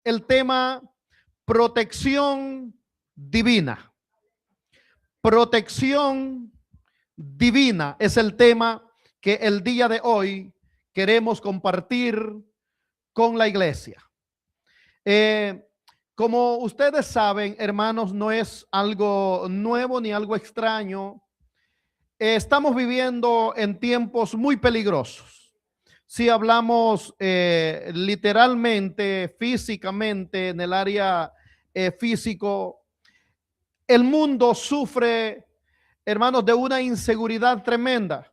el tema protección divina. Protección divina es el tema que el día de hoy queremos compartir con la iglesia. Como ustedes saben, hermanos, no es algo nuevo ni algo extraño. Estamos viviendo en tiempos muy peligrosos. Si hablamos literalmente, físicamente, en el área físico, el mundo sufre, hermanos, de una inseguridad tremenda.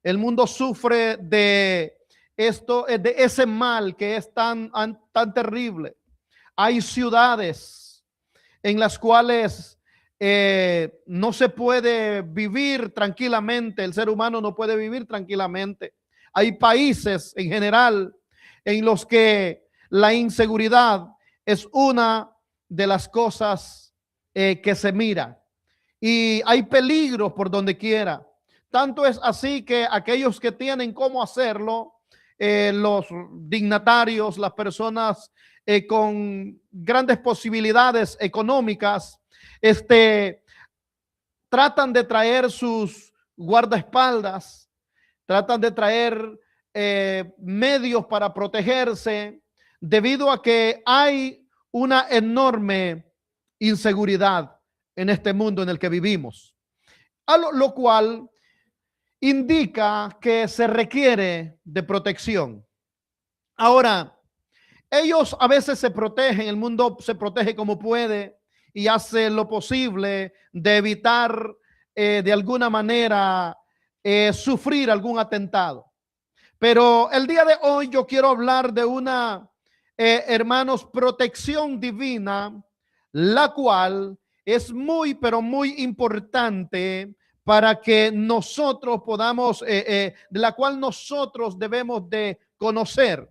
El mundo sufre de esto, de ese mal que es tan terrible. Hay ciudades en las cuales no se puede vivir tranquilamente. El ser humano no puede vivir tranquilamente. Hay países en general en los que la inseguridad es una de las cosas que se mira. Y hay peligros por donde quiera. Tanto es así que aquellos que tienen cómo hacerlo, los dignatarios, las personas con grandes posibilidades económicas, tratan de traer sus guardaespaldas, tratan de traer medios para protegerse, debido a que hay una enorme inseguridad en este mundo en el que vivimos, a lo cual indica que se requiere de protección. Ahora, ellos a veces se protegen, el mundo se protege como puede y hace lo posible de evitar de alguna manera sufrir algún atentado. Pero el día de hoy yo quiero hablar de una, hermanos, protección divina, la cual es muy, pero muy importante para que nosotros podamos, de la cual nosotros debemos de conocer.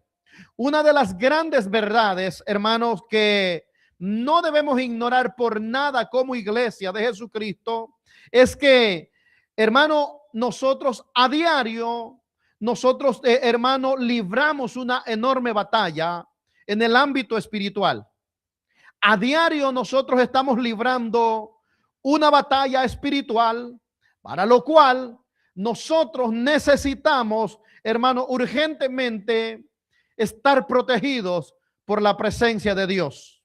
Una de las grandes verdades, hermanos, que no debemos ignorar por nada como iglesia de Jesucristo, es que, hermano, nosotros a diario, nosotros, hermano, libramos una enorme batalla en el ámbito espiritual. A diario nosotros estamos librando una batalla espiritual, para lo cual nosotros necesitamos, hermano, urgentemente estar protegidos por la presencia de Dios.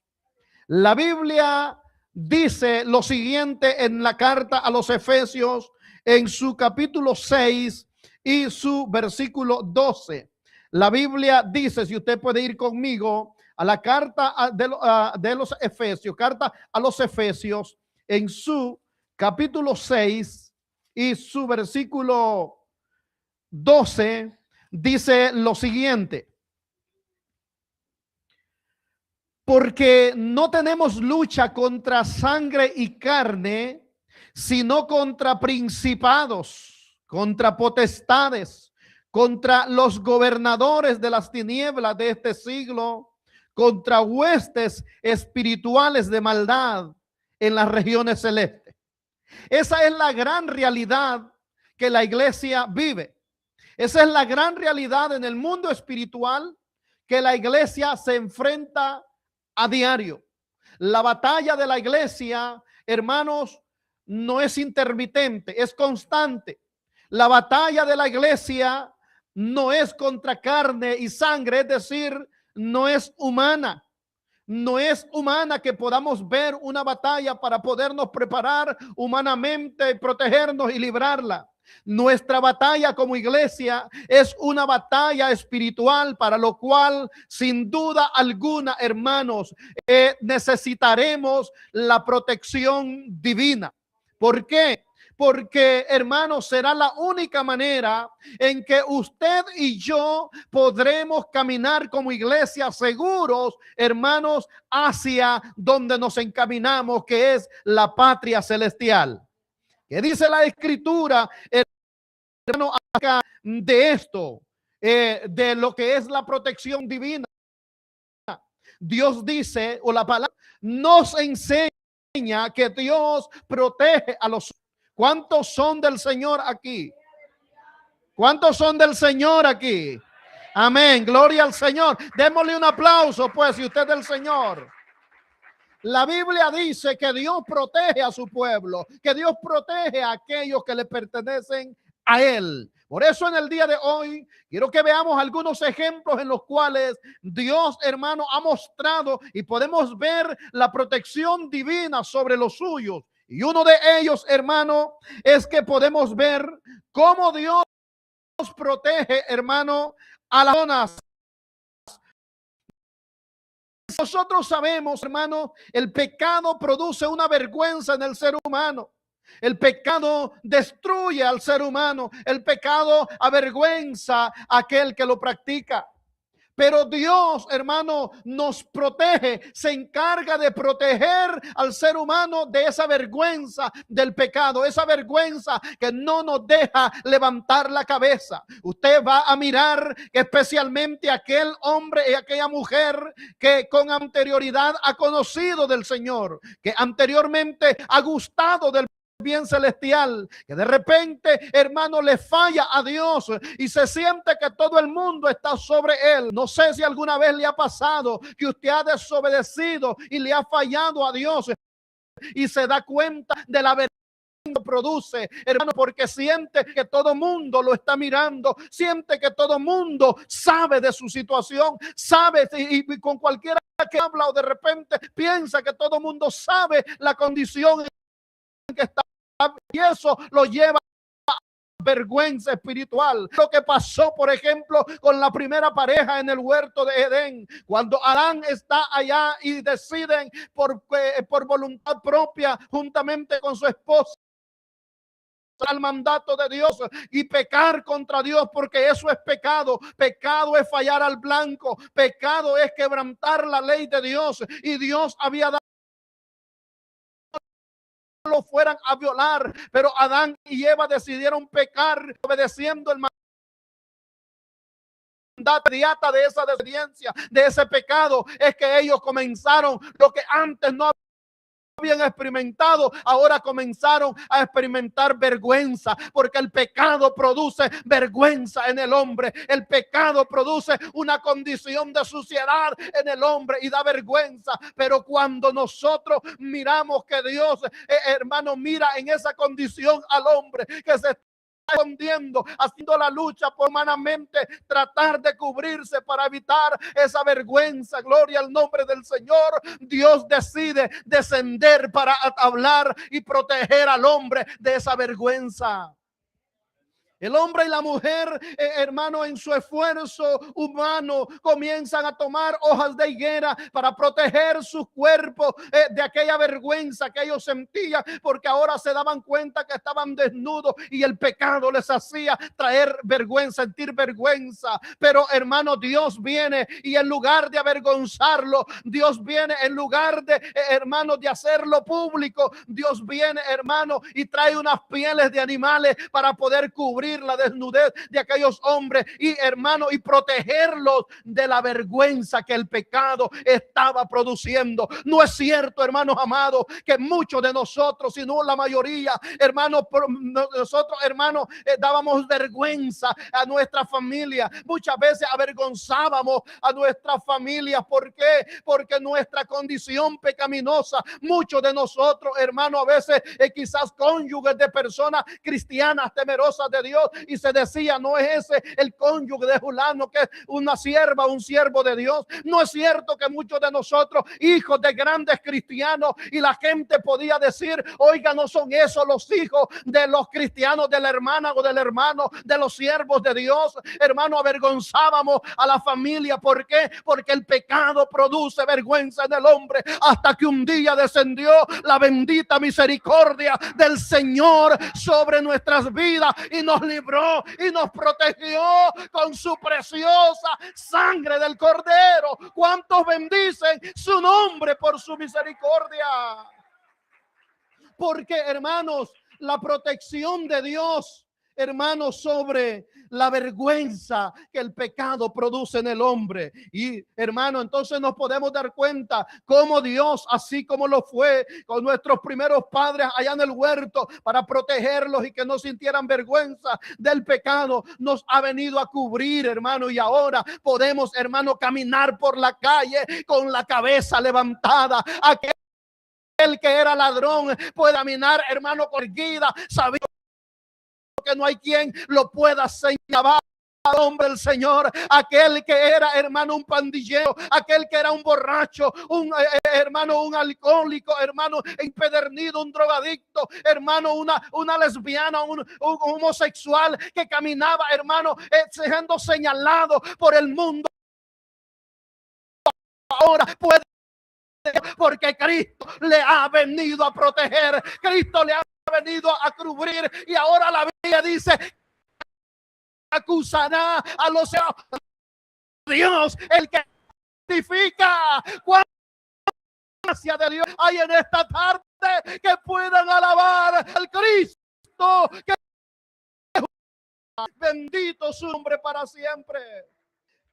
La Biblia dice lo siguiente en la carta a los Efesios, en su capítulo 6 y su versículo 12. La Biblia dice, si usted puede ir conmigo a la carta de los Efesios, carta a los Efesios, en su capítulo 6 y su versículo 12, dice lo siguiente: porque no tenemos lucha contra sangre y carne, sino contra principados, contra potestades, contra los gobernadores de las tinieblas de este siglo, contra huestes espirituales de maldad en las regiones celestes. Esa es la gran realidad que la iglesia vive. Esa es la gran realidad en el mundo espiritual que la iglesia se enfrenta a diario. La batalla de la iglesia, hermanos, no es intermitente, es constante. La batalla de la iglesia no es contra carne y sangre, es decir, no es humana. No es humana que podamos ver una batalla para podernos preparar humanamente, protegernos y librarla. Nuestra batalla como iglesia es una batalla espiritual, para lo cual sin duda alguna, hermanos, necesitaremos la protección divina. ¿Por qué? Porque, hermanos, será la única manera en que usted y yo podremos caminar como iglesia seguros, hermanos, hacia donde nos encaminamos, que es la patria celestial. ¿Qué dice la escritura, hermano, acá de esto? De lo que es la protección divina. Dios dice, o la palabra nos enseña que Dios protege a los. ¿Cuántos son del Señor aquí? ¿Cuántos son del Señor aquí? Amén, gloria al Señor. Démosle un aplauso, pues, si usted es del Señor. La Biblia dice que Dios protege a su pueblo, que Dios protege a aquellos que le pertenecen a Él. Por eso en el día de hoy quiero que veamos algunos ejemplos en los cuales Dios, hermano, ha mostrado y podemos ver la protección divina sobre los suyos. Y uno de ellos, hermano, es que podemos ver cómo Dios protege, hermano, a las personas. Nosotros sabemos, hermano, el pecado produce una vergüenza en el ser humano. El pecado destruye al ser humano. El pecado avergüenza a aquel que lo practica. Pero Dios, hermano, nos protege, se encarga de proteger al ser humano de esa vergüenza del pecado, esa vergüenza que no nos deja levantar la cabeza. Usted va a mirar que especialmente aquel hombre y aquella mujer que con anterioridad ha conocido del Señor, que anteriormente ha gustado del bien celestial, que de repente, hermano, le falla a Dios y se siente que todo el mundo está sobre él. No sé si alguna vez le ha pasado que usted ha desobedecido y le ha fallado a Dios y se da cuenta de la vergüenza que produce, hermano, porque siente que todo mundo lo está mirando, siente que todo mundo sabe de su situación, sabe y con cualquiera que habla o de repente piensa que todo mundo sabe la condición en que está. Y eso lo lleva a vergüenza espiritual. Lo que pasó, por ejemplo, con la primera pareja en el huerto de Edén, cuando Adán está allá y deciden por voluntad propia, juntamente con su esposa, al mandato de Dios y pecar contra Dios, porque eso es pecado. Pecado es fallar al blanco, pecado es quebrantar la ley de Dios, y Dios había dado lo fueran a violar, pero Adán y Eva decidieron pecar obedeciendo el mandato inmediata de esa desobediencia, de ese pecado. Es que ellos comenzaron lo que antes no habían experimentado, ahora comenzaron a experimentar vergüenza, porque el pecado produce vergüenza en el hombre. El pecado produce una condición de suciedad en el hombre y da vergüenza. Pero cuando nosotros miramos que Dios, hermano, mira en esa condición al hombre que se escondiendo, haciendo la lucha por humanamente tratar de cubrirse para evitar esa vergüenza. Gloria al nombre del Señor. Dios decide descender para hablar y proteger al hombre de esa vergüenza. El hombre y la mujer, hermano, en su esfuerzo humano comienzan a tomar hojas de higuera para proteger sus cuerpos de aquella vergüenza que ellos sentían, porque ahora se daban cuenta que estaban desnudos y el pecado les hacía traer vergüenza, sentir vergüenza. Pero, hermano, Dios viene y en lugar de avergonzarlo, Dios viene en lugar de, hermano, de hacerlo público, Dios viene, hermano, y trae unas pieles de animales para poder cubrir la desnudez de aquellos hombres y, hermano, y protegerlos de la vergüenza que el pecado estaba produciendo. No es cierto, hermanos amados, que muchos de nosotros, si no la mayoría, hermanos, nosotros, hermanos, dábamos vergüenza a nuestra familia. Muchas veces avergonzábamos a nuestra familia. ¿Por qué? Porque nuestra condición pecaminosa, muchos de nosotros, hermanos, a veces quizás cónyuges de personas cristianas temerosas de Dios, y se decía, no es ese el cónyuge de fulano que es una sierva, un siervo de Dios. No es cierto que muchos de nosotros, hijos de grandes cristianos, y la gente podía decir, oiga, no son esos los hijos de los cristianos, de la hermana o del hermano, de los siervos de Dios. Hermano, avergonzábamos a la familia. ¿Por qué? Porque el pecado produce vergüenza en el hombre, hasta que un día descendió la bendita misericordia del Señor sobre nuestras vidas y nos libró y nos protegió con su preciosa sangre del Cordero. ¿Cuántos bendicen su nombre por su misericordia? Porque, hermanos, la protección de Dios hermano, sobre la vergüenza que el pecado produce en el hombre. Y hermano, entonces nos podemos dar cuenta cómo Dios, así como lo fue con nuestros primeros padres allá en el huerto para protegerlos y que no sintieran vergüenza del pecado, nos ha venido a cubrir, hermano, y ahora podemos, hermano, caminar por la calle con la cabeza levantada. Aquel que era ladrón puede caminar, hermano, con guida, sabiendo que no hay quien lo pueda señalar. Hombre del Señor, aquel que era, hermano, un pandillero, aquel que era un borracho, un hermano, un alcohólico, hermano, empedernido, un drogadicto, hermano, una lesbiana, un homosexual que caminaba, hermano, siendo señalado por el mundo. Ahora puede, porque Cristo le ha venido a proteger, Cristo le ha venido a cubrir, y ahora la Biblia dice: acusará a los Dios, el que justifica. ¿Cuánta gracia de Dios hay en esta tarde que puedan alabar al Cristo? Que bendito su nombre para siempre.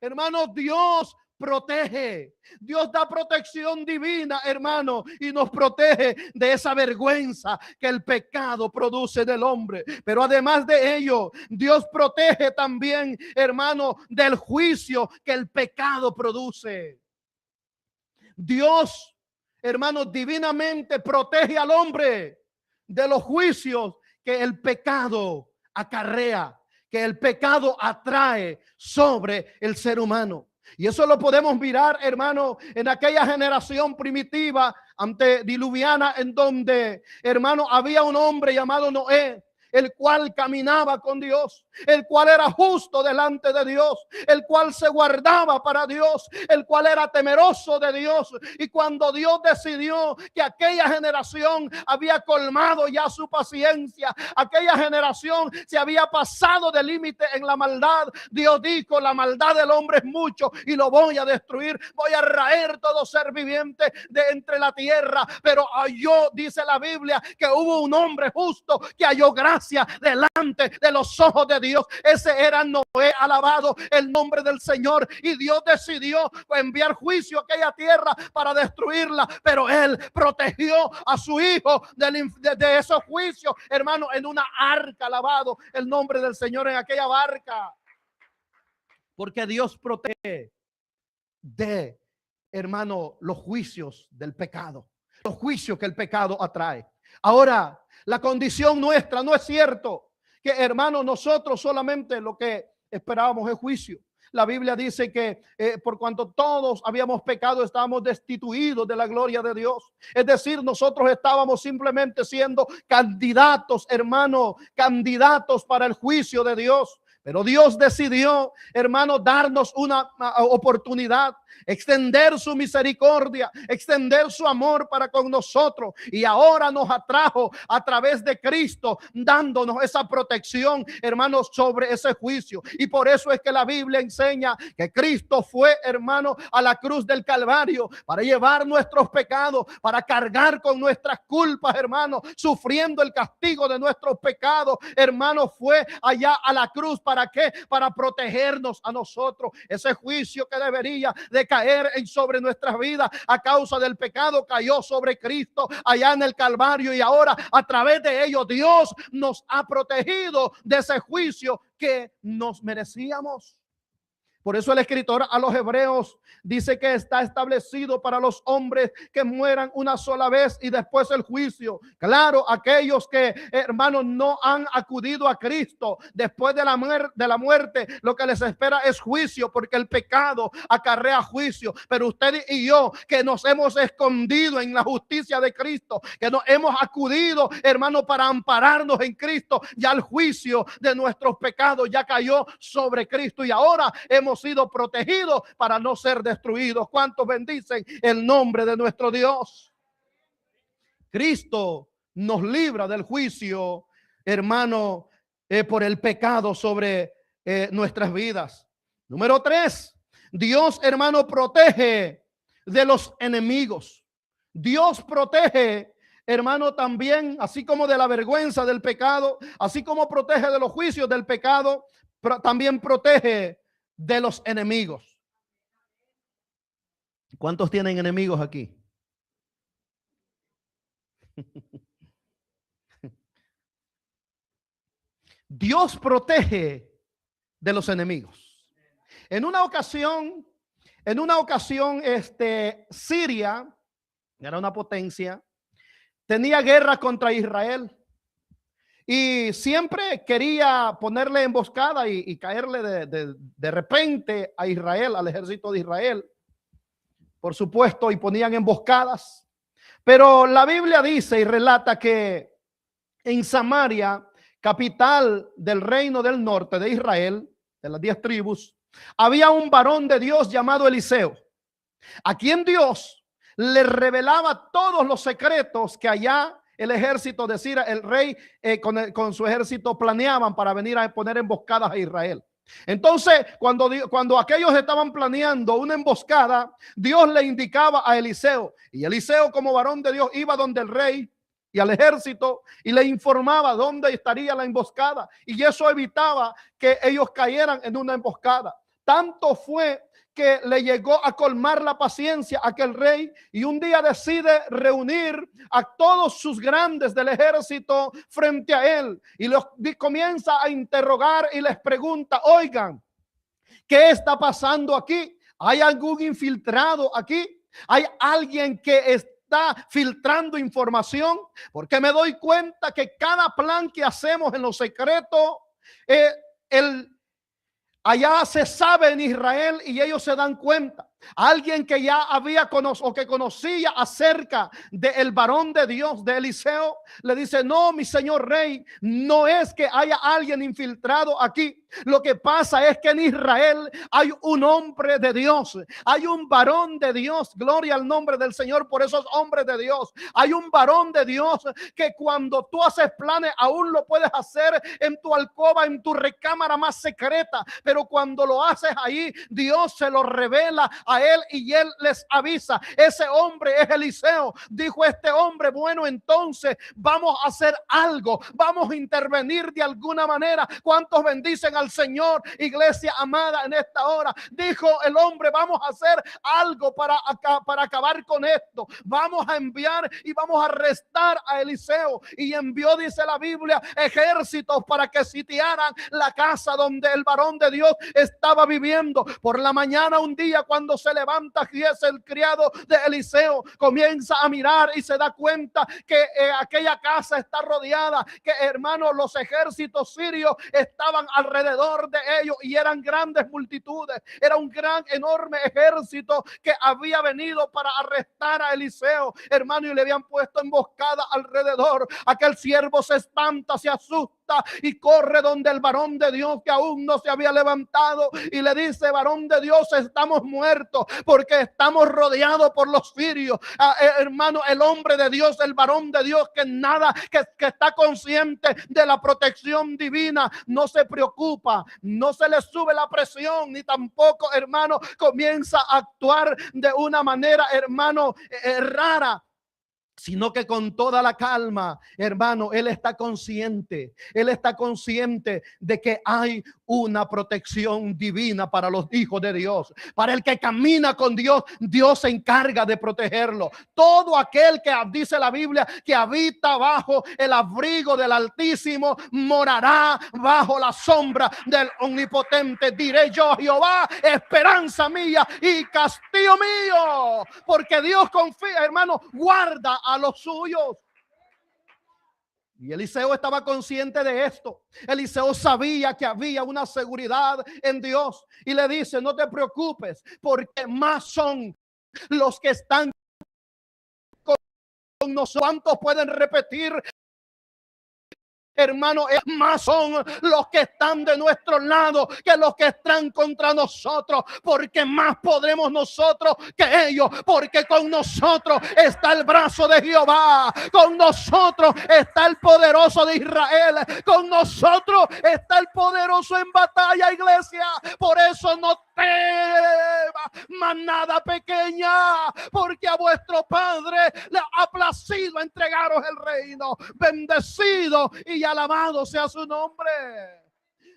Hermanos, Dios protege, Dios da protección divina, hermano, y nos protege de esa vergüenza que el pecado produce en el hombre. Pero además de ello, Dios protege también, hermano, del juicio que el pecado produce. Dios, hermano, divinamente protege al hombre de los juicios que el pecado acarrea, que el pecado atrae sobre el ser humano. Y eso lo podemos mirar, hermano, en aquella generación primitiva antediluviana, en donde, hermano, había un hombre llamado Noé, el cual caminaba con Dios, el cual era justo delante de Dios, el cual se guardaba para Dios, el cual era temeroso de Dios. Y cuando Dios decidió que aquella generación había colmado ya su paciencia, aquella generación se había pasado de límite en la maldad, Dios dijo: la maldad del hombre es mucho y lo voy a destruir, voy a raer todo ser viviente de entre la tierra. Pero halló, dice la Biblia, que hubo un hombre justo que halló gracia delante de los ojos de Dios. Ese era Noé, alabado el nombre del Señor. Y Dios decidió enviar juicio a aquella tierra para destruirla, pero él protegió a su hijo de esos juicios, hermano, en una arca. Alabado el nombre del Señor, en aquella barca, porque Dios protege de, hermano, los juicios del pecado, los juicios que el pecado atrae. Ahora, la condición nuestra, no es cierto que, hermano, nosotros solamente lo que esperábamos es juicio. La Biblia dice que por cuanto todos habíamos pecado, estábamos destituidos de la gloria de Dios. Es decir, nosotros estábamos simplemente siendo candidatos, hermano, candidatos para el juicio de Dios. Pero Dios decidió, hermano, darnos una oportunidad, extender su misericordia, extender su amor para con nosotros. Y ahora nos atrajo a través de Cristo, dándonos esa protección, hermanos, sobre ese juicio. Y por eso es que la Biblia enseña que Cristo fue, hermano, a la cruz del Calvario para llevar nuestros pecados, para cargar con nuestras culpas, hermano, sufriendo el castigo de nuestros pecados. Hermano, fue allá a la cruz. ¿Para qué? Para protegernos a nosotros. Ese juicio que debería de caer sobre nuestras vidas a causa del pecado cayó sobre Cristo allá en el Calvario, y ahora a través de ello Dios nos ha protegido de ese juicio que nos merecíamos. Por eso el escritor a los Hebreos dice que está establecido para los hombres que mueran una sola vez y después el juicio. Claro, aquellos que, hermanos, no han acudido a Cristo después de la muerte, lo que les espera es juicio, porque el pecado acarrea juicio. Pero usted y yo, que nos hemos escondido en la justicia de Cristo, que nos hemos acudido, hermano, para ampararnos en Cristo, ya el juicio de nuestros pecados ya cayó sobre Cristo, y ahora hemos sido protegidos para no ser destruidos. ¿Cuántos bendicen el nombre de nuestro Dios? Cristo nos libra del juicio, hermano, por el pecado sobre nuestras vidas. Número 3, Dios, hermano, protege de los enemigos. Dios protege hermano, también, así como de la vergüenza del pecado, así como protege de los juicios del pecado, también protege de los enemigos. ¿Cuántos tienen enemigos aquí? Dios protege de los enemigos. En una ocasión, Siria, era una potencia, tenía guerra contra Israel y siempre quería ponerle emboscada y caerle de repente a Israel, al ejército de Israel, por supuesto, y ponían emboscadas. Pero la Biblia dice y relata que en Samaria, capital del reino del norte de Israel, de las 10 tribus, había un varón de Dios llamado Eliseo, a quien Dios le revelaba todos los secretos que allá el ejército de Siria, el rey con su ejército planeaban para venir a poner emboscadas a Israel. Entonces, cuando aquellos estaban planeando una emboscada, Dios le indicaba a Eliseo, y Eliseo, como varón de Dios, iba donde el rey y al ejército y le informaba dónde estaría la emboscada, y eso evitaba que ellos cayeran en una emboscada. Tanto fue que le llegó a colmar la paciencia a aquel rey, y un día decide reunir a todos sus grandes del ejército frente a él y los comienza a interrogar y les pregunta: oigan, ¿qué está pasando aquí? ¿Hay algún infiltrado aquí? ¿Hay alguien que está filtrando información? Porque me doy cuenta que cada plan que hacemos en lo secreto, allá se sabe en Israel y ellos se dan cuenta. Alguien que ya había conocido o que conocía acerca del varón de Dios, de Eliseo, le dice: no, mi señor rey, no es que haya alguien infiltrado aquí. Lo que pasa es que en Israel hay un hombre de Dios, hay un varón de Dios, gloria al nombre del Señor por esos hombres de Dios. Hay un varón de Dios que cuando tú haces planes aún lo puedes hacer en tu alcoba, en tu recámara más secreta, pero cuando lo haces ahí, Dios se lo revela a él y él les avisa. Ese hombre es Eliseo. Dijo este hombre: bueno, entonces vamos a hacer algo, vamos a intervenir de alguna manera. ¿Cuántos bendicen al Señor, iglesia amada, en esta hora? Dijo el hombre: vamos a hacer algo para acabar con esto. Vamos a enviar y vamos a arrestar a Eliseo. Y envió, dice la Biblia, ejércitos para que sitiaran la casa donde el varón de Dios estaba viviendo. Por la mañana, un día, cuando se levanta Giese, el criado de Eliseo, comienza a mirar y se da cuenta que aquella casa está rodeada, que, hermano, los ejércitos sirios estaban alrededor de ellos y eran grandes multitudes. Era un gran, enorme ejército que había venido para arrestar a Eliseo, hermano, y le habían puesto emboscada alrededor. Aquel siervo se espanta, se asusta y corre donde el varón de Dios, que aún no se había levantado, y le dice: varón de Dios, estamos muertos porque estamos rodeados por los sirios. Hermano, el hombre de Dios, el varón de Dios, que nada, que está consciente de la protección divina, no se preocupa, no se le sube la presión, ni tampoco, hermano, comienza a actuar de una manera, hermano, rara, sino que con toda la calma, hermano, él está consciente de que hay una protección divina para los hijos de Dios. Para el que camina con Dios, Dios se encarga de protegerlo. Todo aquel que, dice la Biblia, que habita bajo el abrigo del Altísimo, morará bajo la sombra del Omnipotente. Diré yo: Jehová, esperanza mía y castillo mío. Porque Dios confía, hermano, guarda a los suyos. Y Eliseo estaba consciente de esto. Eliseo sabía que había una seguridad en Dios y le dice: no te preocupes, porque más son los que están con nosotros. ¿Cuántos pueden repetir hermano, más son los que están de nuestro lado que los que están contra nosotros, porque más podremos nosotros que ellos, porque con nosotros está el brazo de Jehová, con nosotros está el poderoso de Israel, con nosotros está el poderoso en batalla, iglesia. Por eso no temas, manada pequeña, porque a vuestro Padre le ha placido entregaros el reino. Bendecido y alabado sea su nombre.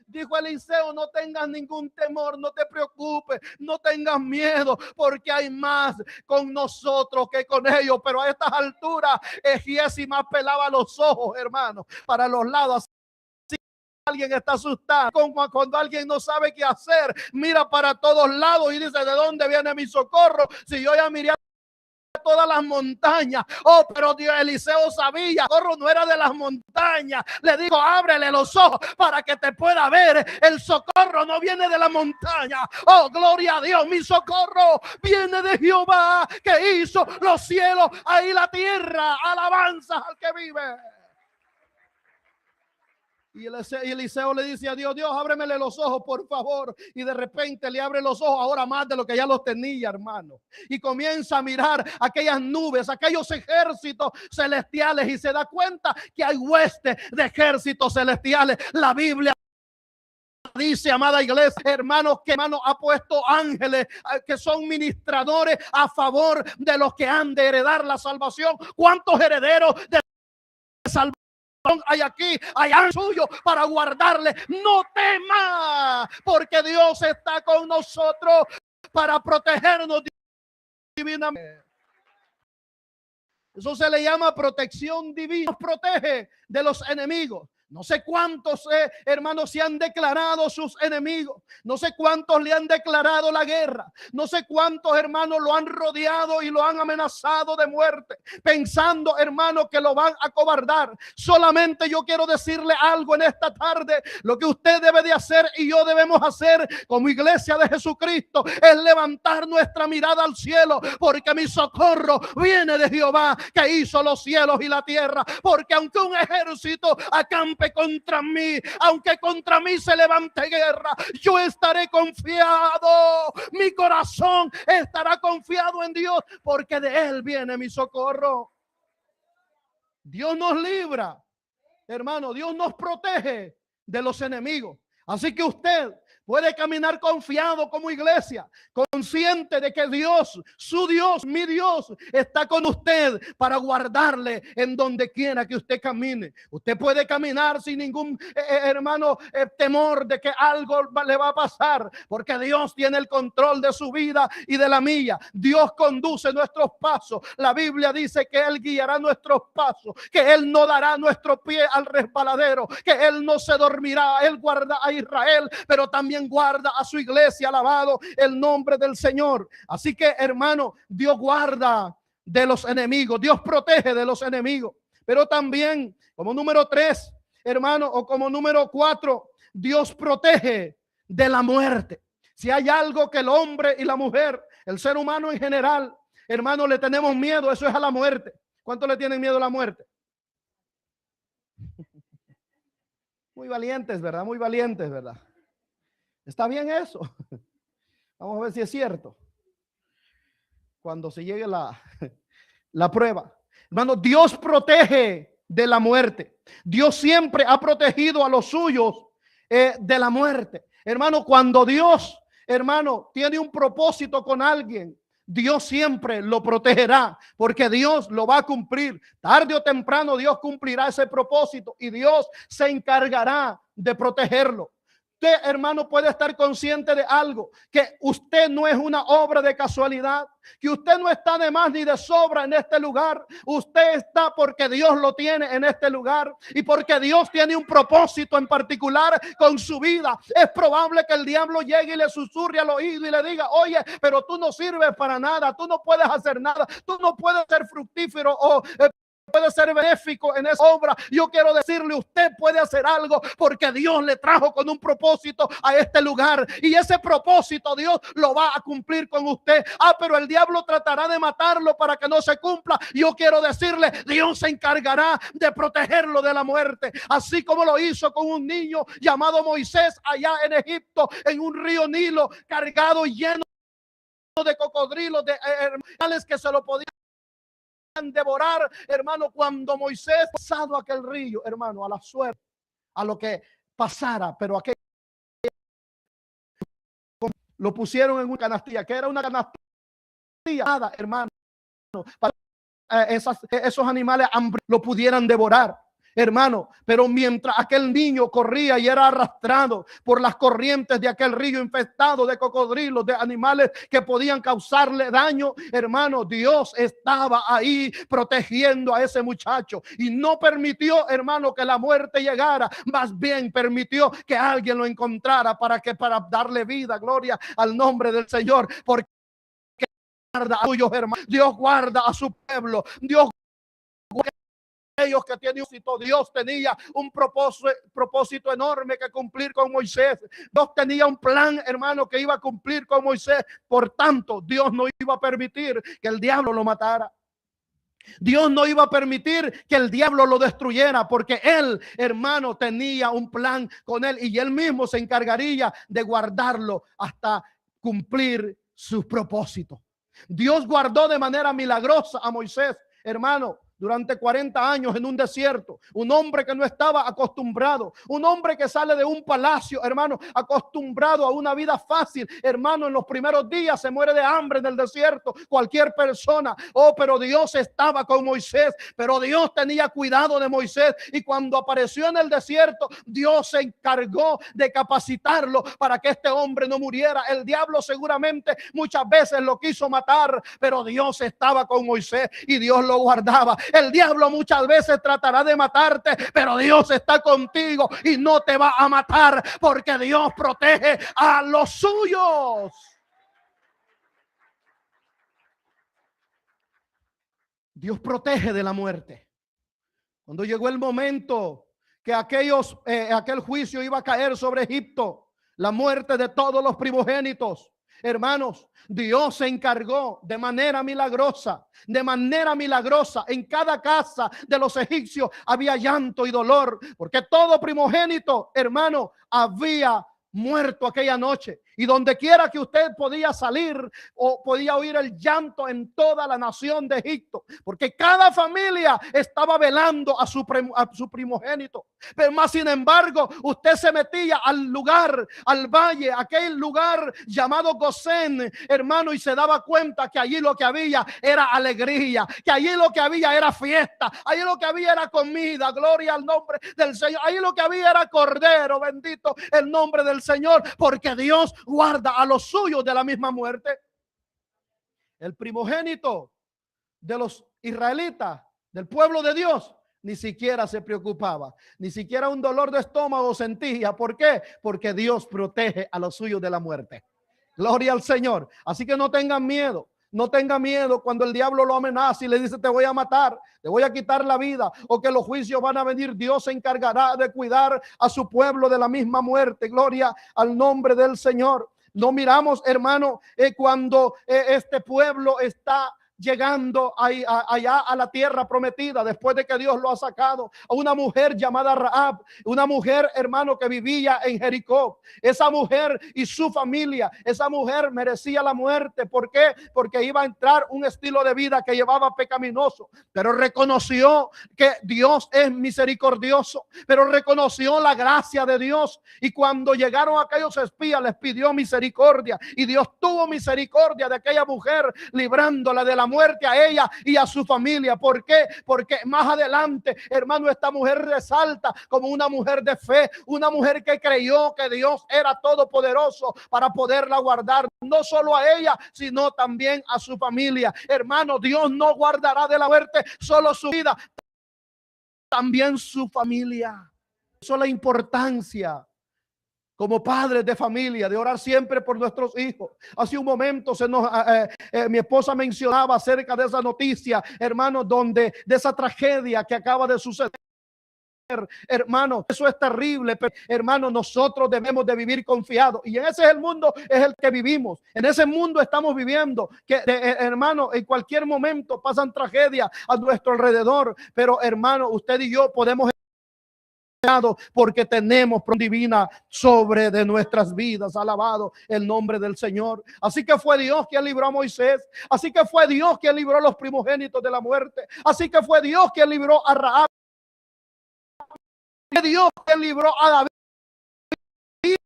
Dijo Eliseo: no tengas ningún temor, no te preocupes, no tengas miedo, porque hay más con nosotros que con ellos. Pero a estas alturas, Giesi más pelaba los ojos, hermano, para los lados. Alguien está asustado, cuando alguien no sabe qué hacer, mira para todos lados y dice: ¿de dónde viene mi socorro? Si yo ya miré todas las montañas. Oh, pero Dios, Eliseo sabía, socorro no era de las montañas. Le dijo: ábrele los ojos para que te pueda ver. El socorro no viene de la montaña. Oh, gloria a Dios, mi socorro viene de Jehová, que hizo los cielos y la tierra. Alabanza al que vive. Y Eliseo le dice a Dios: Dios, ábremele los ojos, por favor. Y de repente le abre los ojos, ahora más de lo que ya los tenía, hermano. Y comienza a mirar aquellas nubes, aquellos ejércitos celestiales, y se da cuenta que hay huestes de ejércitos celestiales. La Biblia dice, amada iglesia, hermanos, que hermano ha puesto ángeles que son ministradores a favor de los que han de heredar la salvación. ¿Cuántos herederos de salvación hay aquí? Allá suyo para guardarle? No temas, porque Dios está con nosotros para protegernos divinamente. Eso se le llama protección divina. Nos protege de los enemigos. No sé cuántos hermanos se han declarado sus enemigos. No sé cuántos le han declarado la guerra. No sé cuántos hermanos lo han rodeado y lo han amenazado de muerte, pensando, hermanos, que lo van a cobardar. Solamente yo quiero decirle algo en esta tarde. Lo que usted debe de hacer y yo debemos hacer como iglesia de Jesucristo es levantar nuestra mirada al cielo, porque mi socorro viene de Jehová, que hizo los cielos y la tierra. Porque aunque un ejército acampe contra mí, aunque contra mí se levante guerra, yo estaré confiado. Mi corazón estará confiado en Dios, porque de Él viene mi socorro. Dios nos libra, hermano. Dios nos protege de los enemigos. Así que usted puede caminar confiado como iglesia, consciente de que Dios, su Dios, mi Dios, está con usted para guardarle en donde quiera que usted camine. Usted puede caminar sin ningún hermano temor de que algo le va a pasar, porque Dios tiene el control de su vida y de la mía. Dios conduce nuestros pasos. La Biblia dice que Él guiará nuestros pasos, que Él no dará nuestro pie al resbaladero, que Él no se dormirá. Él guarda a Israel, pero también guarda a su iglesia. Alabado el nombre del Señor. Así que, hermano, Dios guarda de los enemigos, Dios protege de los enemigos. Pero también, como número 3, hermano, o como número 4, Dios protege de la muerte. Si hay algo que el hombre y la mujer, el ser humano en general, hermano, le tenemos miedo, eso es a la muerte. ¿Cuánto le tienen miedo a la muerte? Muy valientes, ¿verdad? Muy valientes, ¿verdad? ¿Está bien eso? Vamos a ver si es cierto. Cuando se llegue la prueba. Hermano, Dios protege de la muerte. Dios siempre ha protegido a los suyos de la muerte. Hermano, cuando Dios, hermano, tiene un propósito con alguien, Dios siempre lo protegerá, porque Dios lo va a cumplir. Tarde o temprano Dios cumplirá ese propósito y Dios se encargará de protegerlo. Usted, hermano, puede estar consciente de algo, que usted no es una obra de casualidad, que usted no está de más ni de sobra en este lugar. Usted está porque Dios lo tiene en este lugar y porque Dios tiene un propósito en particular con su vida. Es probable que el diablo llegue y le susurre al oído y le diga: oye, pero tú no sirves para nada, tú no puedes hacer nada, tú no puedes ser fructífero o puede ser benéfico en esa obra. Yo quiero decirle, usted puede hacer algo porque Dios le trajo con un propósito a este lugar, y ese propósito Dios lo va a cumplir con usted. Pero el diablo tratará de matarlo para que no se cumpla. Yo quiero decirle, Dios se encargará de protegerlo de la muerte, así como lo hizo con un niño llamado Moisés allá en Egipto, en un río Nilo, cargado y lleno de cocodrilos, de animales que se lo podían devorar, hermano. Cuando Moisés pasado aquel río, hermano, a la suerte, a lo que pasara, pero aquel lo pusieron en una canastilla, que era una canastilla, nada, hermano, para esos animales hambre lo pudieran devorar, hermano. Pero mientras aquel niño corría y era arrastrado por las corrientes de aquel río infestado de cocodrilos, de animales que podían causarle daño, hermano, Dios estaba ahí protegiendo a ese muchacho y no permitió, hermano, que la muerte llegara. Más bien permitió que alguien lo encontrara para darle vida. Gloria al nombre del Señor, porque guarda a suyos hermanos, Dios guarda a su pueblo, Dios guarda a ellos que tienen un propósito. Dios tenía un propósito enorme que cumplir con Moisés. Dios tenía un plan, hermano, que iba a cumplir con Moisés. Por tanto, Dios no iba a permitir que el diablo lo matara. Dios no iba a permitir que el diablo lo destruyera, porque él, hermano, tenía un plan con él y él mismo se encargaría de guardarlo hasta cumplir sus propósitos. Dios guardó de manera milagrosa a Moisés, hermano, durante 40 años en un desierto. Un hombre que no estaba acostumbrado, un hombre que sale de un palacio, hermano, acostumbrado a una vida fácil, hermano. En los primeros días se muere de hambre en el desierto cualquier persona. Pero Dios estaba con Moisés, pero Dios tenía cuidado de Moisés, y cuando apareció en el desierto, Dios se encargó de capacitarlo para que este hombre no muriera. El diablo seguramente muchas veces lo quiso matar, pero Dios estaba con Moisés y Dios lo guardaba. El diablo muchas veces tratará de matarte, pero Dios está contigo y no te va a matar, porque Dios protege a los suyos. Dios protege de la muerte. Cuando llegó el momento que aquel juicio iba a caer sobre Egipto, la muerte de todos los primogénitos, hermanos, Dios se encargó de manera milagrosa. En cada casa de los egipcios había llanto y dolor, porque todo primogénito, hermano, había muerto aquella noche. Y donde quiera que usted podía salir, o podía oír el llanto en toda la nación de Egipto, porque cada familia estaba velando a su primogénito. Pero más sin embargo, usted se metía al lugar, al valle, aquel lugar llamado Gosén, hermano, y se daba cuenta que allí lo que había era alegría, que allí lo que había era fiesta, allí lo que había era comida. Gloria al nombre del Señor. Allí lo que había era cordero. Bendito el nombre del Señor, porque Dios guarda a los suyos de la misma muerte. El primogénito de los israelitas, del pueblo de Dios, ni siquiera se preocupaba, ni siquiera un dolor de estómago sentía. ¿Por qué? Porque Dios protege a los suyos de la muerte. Gloria al Señor. Así que no tengan miedo. No tenga miedo cuando el diablo lo amenaza y le dice: te voy a matar, te voy a quitar la vida, o que los juicios van a venir. Dios se encargará de cuidar a su pueblo de la misma muerte. Gloria al nombre del Señor. No miramos, hermano, cuando este pueblo está llegando allá a la tierra prometida, después de que Dios lo ha sacado, a una mujer llamada Rahab, una mujer, hermano, que vivía en Jericó. Esa mujer y su familia, esa mujer merecía la muerte. ¿Por qué? Porque iba a entrar un estilo de vida que llevaba pecaminoso, pero reconoció que Dios es misericordioso, pero reconoció la gracia de Dios, y cuando llegaron aquellos espías les pidió misericordia, y Dios tuvo misericordia de aquella mujer, librándola de la muerte a ella y a su familia. ¿Por qué? Porque más adelante, hermano, esta mujer resalta como una mujer de fe, una mujer que creyó que Dios era todopoderoso para poderla guardar, no solo a ella, sino también a su familia. Hermano, Dios no guardará de la muerte solo su vida, también su familia. Eso es la importancia como padres de familia, de orar siempre por nuestros hijos. Hace un momento mi esposa mencionaba acerca de esa noticia, hermano, de esa tragedia que acaba de suceder. Hermano, eso es terrible, pero hermano, nosotros debemos de vivir confiados, y en ese es el mundo, es el que vivimos. En ese mundo estamos viviendo, que hermano, en cualquier momento pasan tragedias a nuestro alrededor, pero hermano, usted y yo podemos, porque tenemos divina sobre de nuestras vidas. Alabado el nombre del Señor. Así que fue Dios quien libró a Moisés, así que fue Dios quien libró a los primogénitos de la muerte, así que fue Dios quien libró a Rahab, Dios quien libró a David,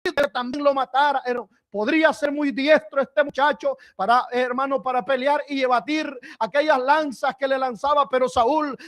que también lo matara. Podría ser muy diestro este muchacho para, hermano, para pelear y evadir aquellas lanzas que le lanzaba, pero Saúl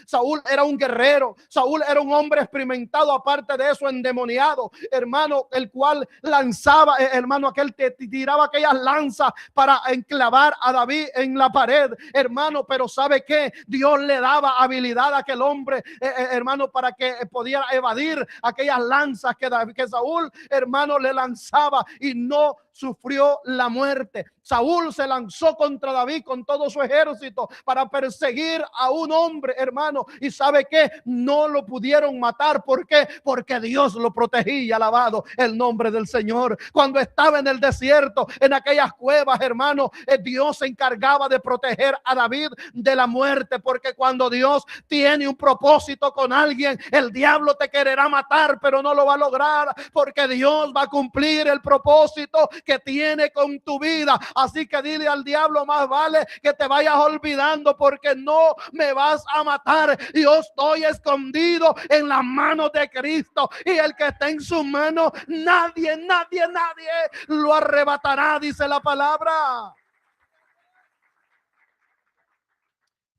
era un guerrero, Saúl era un hombre experimentado, aparte de eso endemoniado, hermano, el cual lanzaba, hermano, aquel te tiraba aquellas lanzas para enclavar a David en la pared, hermano, pero ¿sabe qué? Dios le daba habilidad a aquel hombre, hermano, para que pudiera evadir aquellas lanzas que Saúl, hermano, le lanzaba, y no sufrió la muerte. Saúl se lanzó contra David con todo su ejército para perseguir a un hombre, hermano, y ¿sabe qué? No lo pudieron matar. ¿Por qué? Porque Dios lo protegía. Alabado el nombre del Señor. Cuando estaba en el desierto, en aquellas cuevas, hermano, Dios se encargaba de proteger a David de la muerte, porque cuando Dios tiene un propósito con alguien, el diablo te quererá matar, pero no lo va a lograr, porque Dios va a cumplir el propósito que tiene con tu vida. Así que dile al diablo, más vale que te vayas olvidando, porque no me vas a matar. Yo estoy escondido en las manos de Cristo, y el que está en su mano, nadie lo arrebatará, dice la palabra.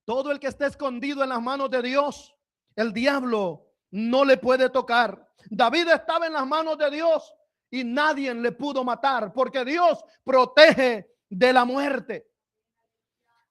Todo el que esté escondido en las manos de Dios, el diablo no le puede tocar. David estaba en las manos de Dios y nadie le pudo matar, porque Dios protege de la muerte.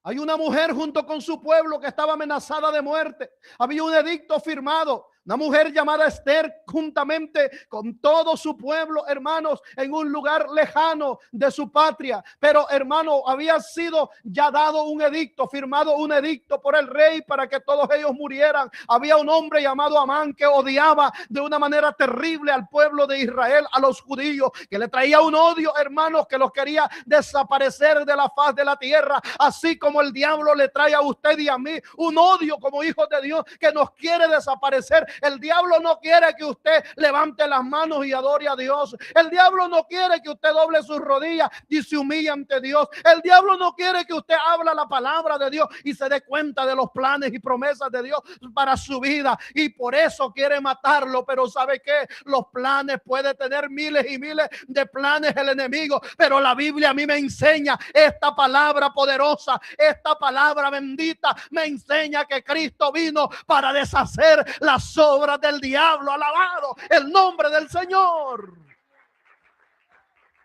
Hay una mujer junto con su pueblo que estaba amenazada de muerte. Había un edicto firmado. Una mujer llamada Esther, juntamente con todo su pueblo, hermanos, en un lugar lejano de su patria. Pero, hermano, había sido ya dado un edicto, firmado un edicto por el rey para que todos ellos murieran. Había un hombre llamado Amán que odiaba de una manera terrible al pueblo de Israel, a los judíos, que le traía un odio, hermanos, que los quería desaparecer de la faz de la tierra. Así como el diablo le trae a usted y a mí un odio como hijos de Dios, que nos quiere desaparecer. El diablo no quiere que usted levante las manos y adore a Dios. El diablo no quiere que usted doble sus rodillas y se humille ante Dios. El diablo no quiere que usted hable la palabra de Dios y se dé cuenta de los planes y promesas de Dios para su vida. Y por eso quiere matarlo. Pero ¿sabe qué? Los planes, puede tener miles y miles de planes el enemigo, pero la Biblia a mí me enseña esta palabra poderosa, esta palabra bendita, me enseña que Cristo vino para deshacer las obras del diablo. Alabado el nombre del Señor.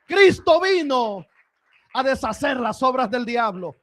Cristo vino a deshacer las obras del diablo.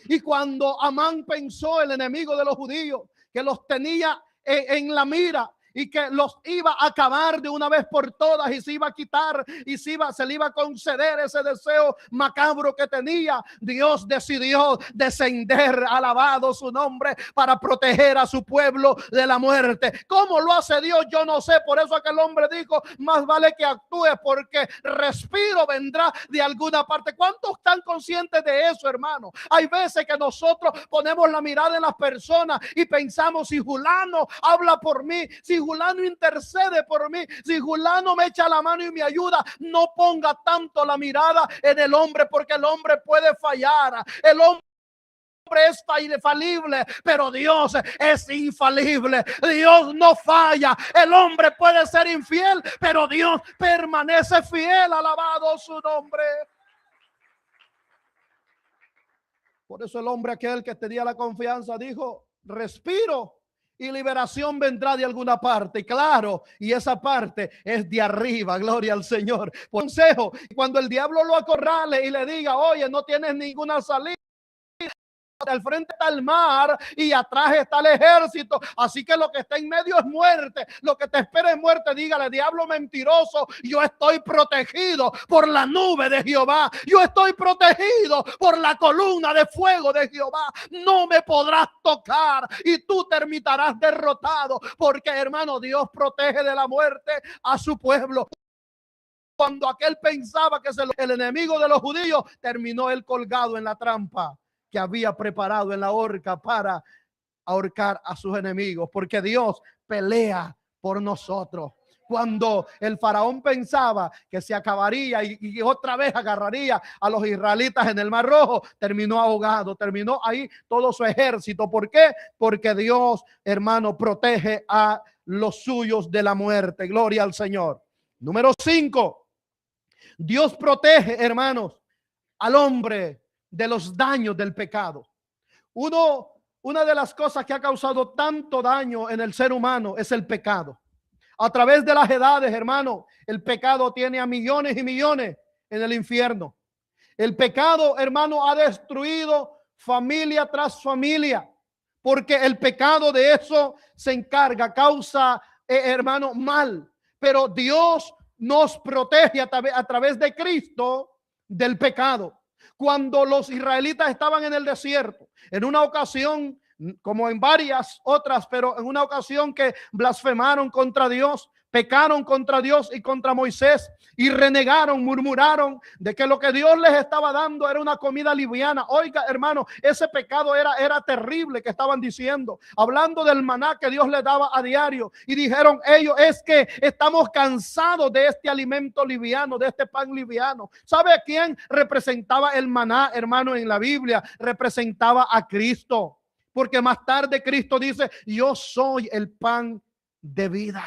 Y cuando Amán pensó, el enemigo de los judíos, que los tenía en la mira y que los iba a acabar de una vez por todas, y se iba a quitar y se le iba a conceder ese deseo macabro que tenía, Dios decidió descender, alabado su nombre, para proteger a su pueblo de la muerte. ¿Cómo lo hace Dios? Yo no sé. Por eso aquel hombre dijo, más vale que actúe, porque respiro vendrá de alguna parte. ¿Cuántos están conscientes de eso, hermano? Hay veces que nosotros ponemos la mirada en las personas y pensamos, si fulano habla por mí, si fulano intercede por mí, si fulano me echa la mano y me ayuda, no ponga tanto la mirada en el hombre, porque el hombre puede fallar. El hombre es falible, pero Dios es infalible. Dios no falla. El hombre puede ser infiel, pero Dios permanece fiel. Alabado su nombre. Por eso el hombre aquel que tenía la confianza dijo, respiro y liberación vendrá de alguna parte. Claro, y esa parte es de arriba. Gloria al Señor. Consejo, cuando el diablo lo acorrale y le diga, oye, no tienes ninguna salida, al frente está el mar y atrás está el ejército, así que lo que está en medio es muerte, lo que te espera es muerte. Dígale: diablo mentiroso, yo estoy protegido por la nube de Jehová, yo estoy protegido por la columna de fuego de Jehová, no me podrás tocar y tú terminarás derrotado, porque hermano, Dios protege de la muerte a su pueblo. Cuando aquel pensaba que el enemigo de los judíos, terminó él colgado en la trampa que había preparado en la horca para ahorcar a sus enemigos, porque Dios pelea por nosotros. Cuando el faraón pensaba que se acabaría y otra vez agarraría a los israelitas en el Mar Rojo, terminó ahogado, terminó ahí todo su ejército. ¿Por qué? Porque Dios, hermano, protege a los suyos de la muerte. Gloria al Señor. Número 5. Dios protege, hermanos, al hombre de los daños del pecado. Una de las cosas que ha causado tanto daño en el ser humano es el pecado. A través de las edades, hermano, el pecado tiene a millones y millones en el infierno. El pecado, hermano, ha destruido familia tras familia, porque el pecado de eso se encarga, causa, hermano, mal. Pero Dios nos protege a través de Cristo del pecado. Cuando los israelitas estaban en el desierto, en una ocasión, como en varias otras, pero en una ocasión que blasfemaron contra Dios, pecaron contra Dios y contra Moisés y renegaron, murmuraron de que lo que Dios les estaba dando era una comida liviana. Oiga, hermano, ese pecado era terrible que estaban diciendo, hablando del maná que Dios les daba a diario, y dijeron ellos: es que estamos cansados de este alimento liviano, de este pan liviano. ¿Sabe a quién representaba el maná, hermano, en la Biblia? Representaba a Cristo, porque más tarde Cristo dice: yo soy el pan de vida.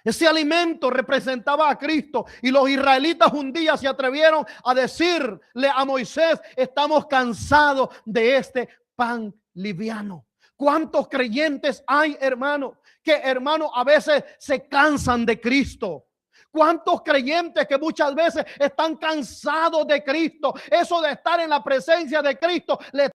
Ese alimento representaba a Cristo, y los israelitas un día se atrevieron a decirle a Moisés: estamos cansados de este pan liviano. ¿Cuántos creyentes hay, hermano, que, hermano, a veces se cansan de Cristo? ¿Cuántos creyentes que muchas veces están cansados de Cristo? Eso de estar en la presencia de Cristo les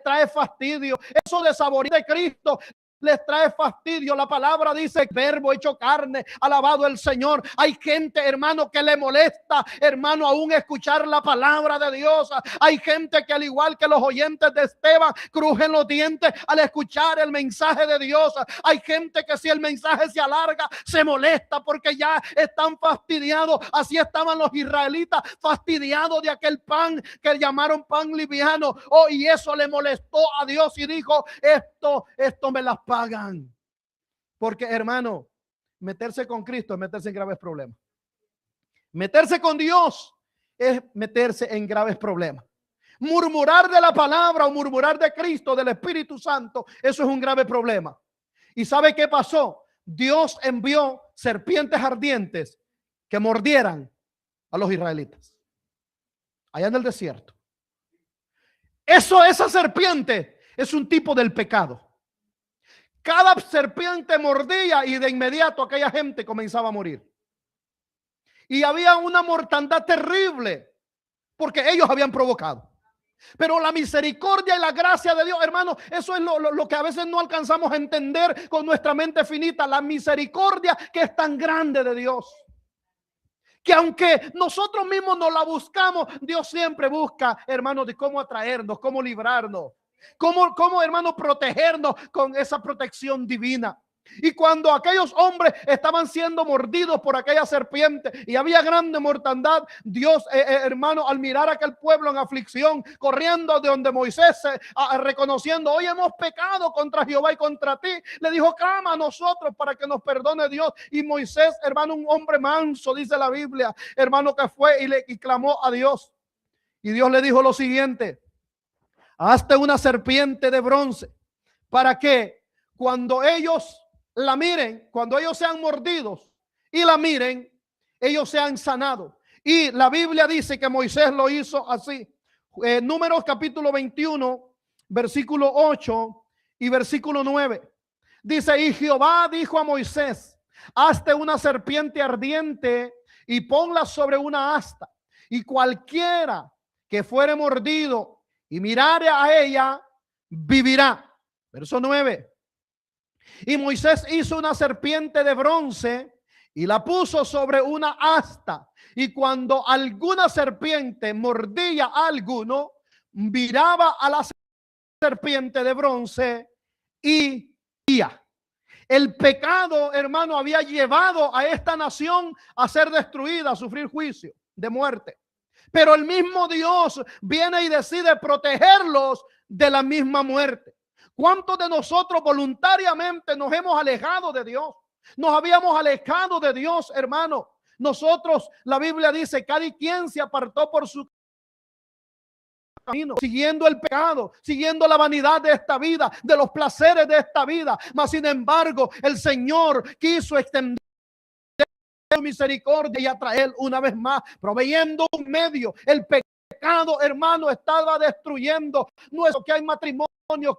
trae fastidio. Eso de saborear de Cristo les trae fastidio. La palabra dice: verbo hecho carne, alabado el Señor. Hay gente, hermano, que le molesta, hermano, aún escuchar la palabra de Dios. Hay gente que, al igual que los oyentes de Esteban, crujen los dientes al escuchar el mensaje de Dios. Hay gente que, si el mensaje se alarga, se molesta porque ya están fastidiados. Así estaban los israelitas, fastidiados de aquel pan que llamaron pan liviano. Oh, y eso le molestó a Dios y dijo: esto me las pagan. Porque, hermano, meterse con Cristo es meterse en graves problemas. Meterse con Dios es meterse en graves problemas. Murmurar de la palabra o murmurar de Cristo, del Espíritu Santo, eso es un grave problema. ¿Y sabe qué pasó? Dios envió serpientes ardientes que mordieran a los israelitas allá en el desierto. Esa serpiente es un tipo del pecado. Cada serpiente mordía y de inmediato aquella gente comenzaba a morir. Y había una mortandad terrible porque ellos habían provocado. Pero la misericordia y la gracia de Dios, hermano, eso es lo que a veces no alcanzamos a entender con nuestra mente finita. La misericordia que es tan grande de Dios, que aunque nosotros mismos no la buscamos, Dios siempre busca, hermano, de cómo atraernos, cómo librarnos. ¿Cómo, hermano, protegernos con esa protección divina? Y cuando aquellos hombres estaban siendo mordidos por aquella serpiente y había grande mortandad, Dios, hermano, al mirar a aquel pueblo en aflicción, corriendo de donde Moisés, reconociendo: hoy hemos pecado contra Jehová y contra ti, le dijo: clama a nosotros para que nos perdone Dios. Y Moisés, hermano, un hombre manso, dice la Biblia, hermano, que fue y clamó a Dios. Y Dios le dijo lo siguiente: hazte una serpiente de bronce, para que cuando ellos la miren, cuando ellos sean mordidos y la miren, ellos sean sanados. Y la Biblia dice que Moisés lo hizo así. Números capítulo 21, versículo 8 y versículo 9. Dice: y Jehová dijo a Moisés: hazte una serpiente ardiente y ponla sobre una asta, y cualquiera que fuere mordido y mirare a ella, vivirá. Verso 9. Y Moisés hizo una serpiente de bronce y la puso sobre una asta. Y cuando alguna serpiente mordía a alguno, viraba a la serpiente de bronce y huía. El pecado, hermano, había llevado a esta nación a ser destruida, a sufrir juicio de muerte. Pero el mismo Dios viene y decide protegerlos de la misma muerte. ¿Cuántos de nosotros voluntariamente nos hemos alejado de Dios? Nos habíamos alejado de Dios, hermano. Nosotros, la Biblia dice, cada quien se apartó por su camino, siguiendo el pecado, siguiendo la vanidad de esta vida, de los placeres de esta vida. Mas sin embargo, el Señor quiso extender su misericordia y atraer una vez más, proveyendo un medio. El pecado, hermano, estaba destruyendo nuestro, que hay matrimonios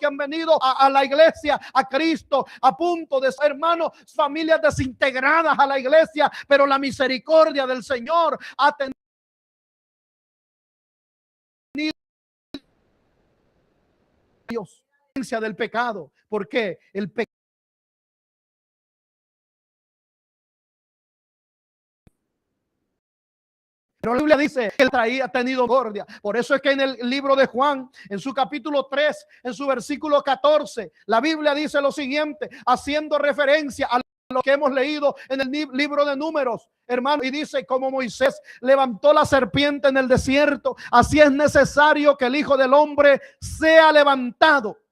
que han venido a la iglesia, a Cristo, a punto de ser, hermanos, familias desintegradas a la iglesia, pero la misericordia del Señor ha tenido Dios del pecado. ¿Por qué? El pecado. Pero la Biblia dice que él ha tenido misericordia. Por eso es que en el libro de Juan, en su capítulo 3, en su versículo 14, la Biblia dice lo siguiente, haciendo referencia a lo que hemos leído en el libro de Números, hermano, y dice: como Moisés levantó la serpiente en el desierto, así es necesario que el Hijo del Hombre sea levantado.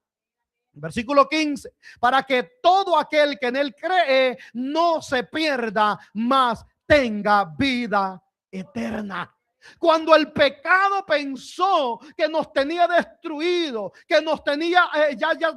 Versículo 15, para que todo aquel que en él cree no se pierda, mas tenga vida eterna. Cuando el pecado pensó que nos tenía destruido, que nos tenía ya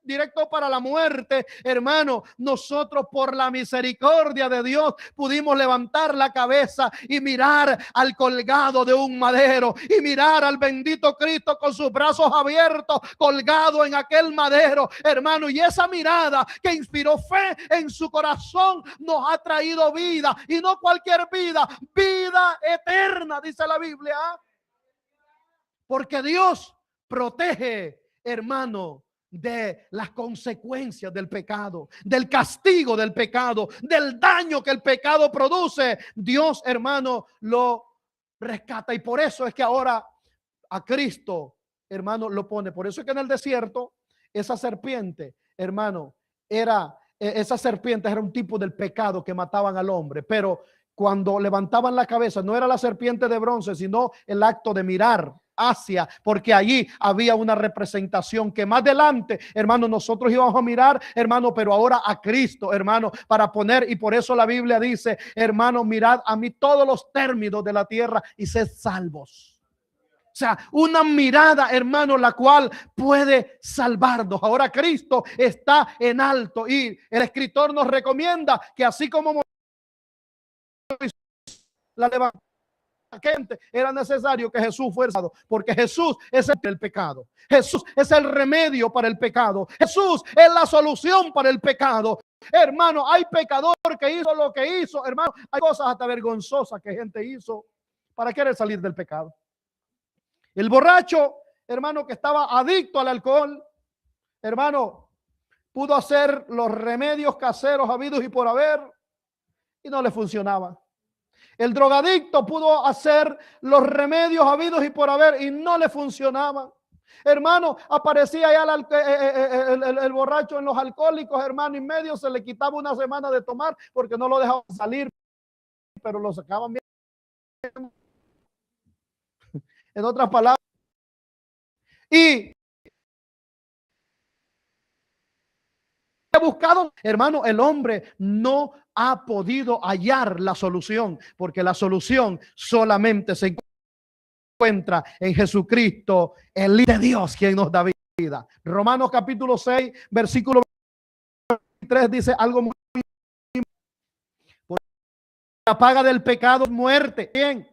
directo para la muerte, hermano, nosotros por la misericordia de Dios pudimos levantar la cabeza y mirar al colgado de un madero y mirar al bendito Cristo con sus brazos abiertos, colgado en aquel madero, hermano, y esa mirada que inspiró fe en su corazón nos ha traído vida, y no cualquier vida, vida eterna, dice la Biblia, porque Dios protege, hermano, de las consecuencias del pecado, del castigo del pecado, del daño que el pecado produce. Dios, hermano, lo rescata, y por eso es que ahora a Cristo, hermano, lo pone. Por eso es que en el desierto esa serpiente, hermano, esa serpiente era un tipo del pecado que mataban al hombre, pero cuando levantaban la cabeza no era la serpiente de bronce, sino el acto de mirar hacia, porque allí había una representación que más adelante, hermano, nosotros íbamos a mirar, hermano, pero ahora a Cristo, hermano, para poner. Y por eso la Biblia dice: hermano, mirad a mí todos los términos de la tierra y sed salvos. O sea, una mirada, hermano, la cual puede salvarnos. Ahora Cristo está en alto, y el escritor nos recomienda que así como la levanta gente, era necesario que Jesús fuera salvado, porque Jesús es el pecado. Jesús es el remedio para el pecado. Jesús es la solución para el pecado. Hermano, hay pecador que hizo lo que hizo, hermano. Hay cosas hasta vergonzosas que gente hizo para querer salir del pecado. El borracho, hermano, que estaba adicto al alcohol, hermano, pudo hacer los remedios caseros habidos y por haber y no le funcionaba. El drogadicto pudo hacer los remedios habidos y por haber y no le funcionaban. Hermano, aparecía ya el borracho en los alcohólicos, hermano, y medio se le quitaba una semana de tomar porque no lo dejaban salir, pero lo sacaban bien. En otras palabras, y he buscado, hermano, el hombre no ha podido hallar la solución, porque la solución solamente se encuentra en Jesucristo, el Hijo de Dios, quien nos da vida. Romanos capítulo 6, versículo 23 dice algo muy importante: la paga del pecado es muerte. Bien,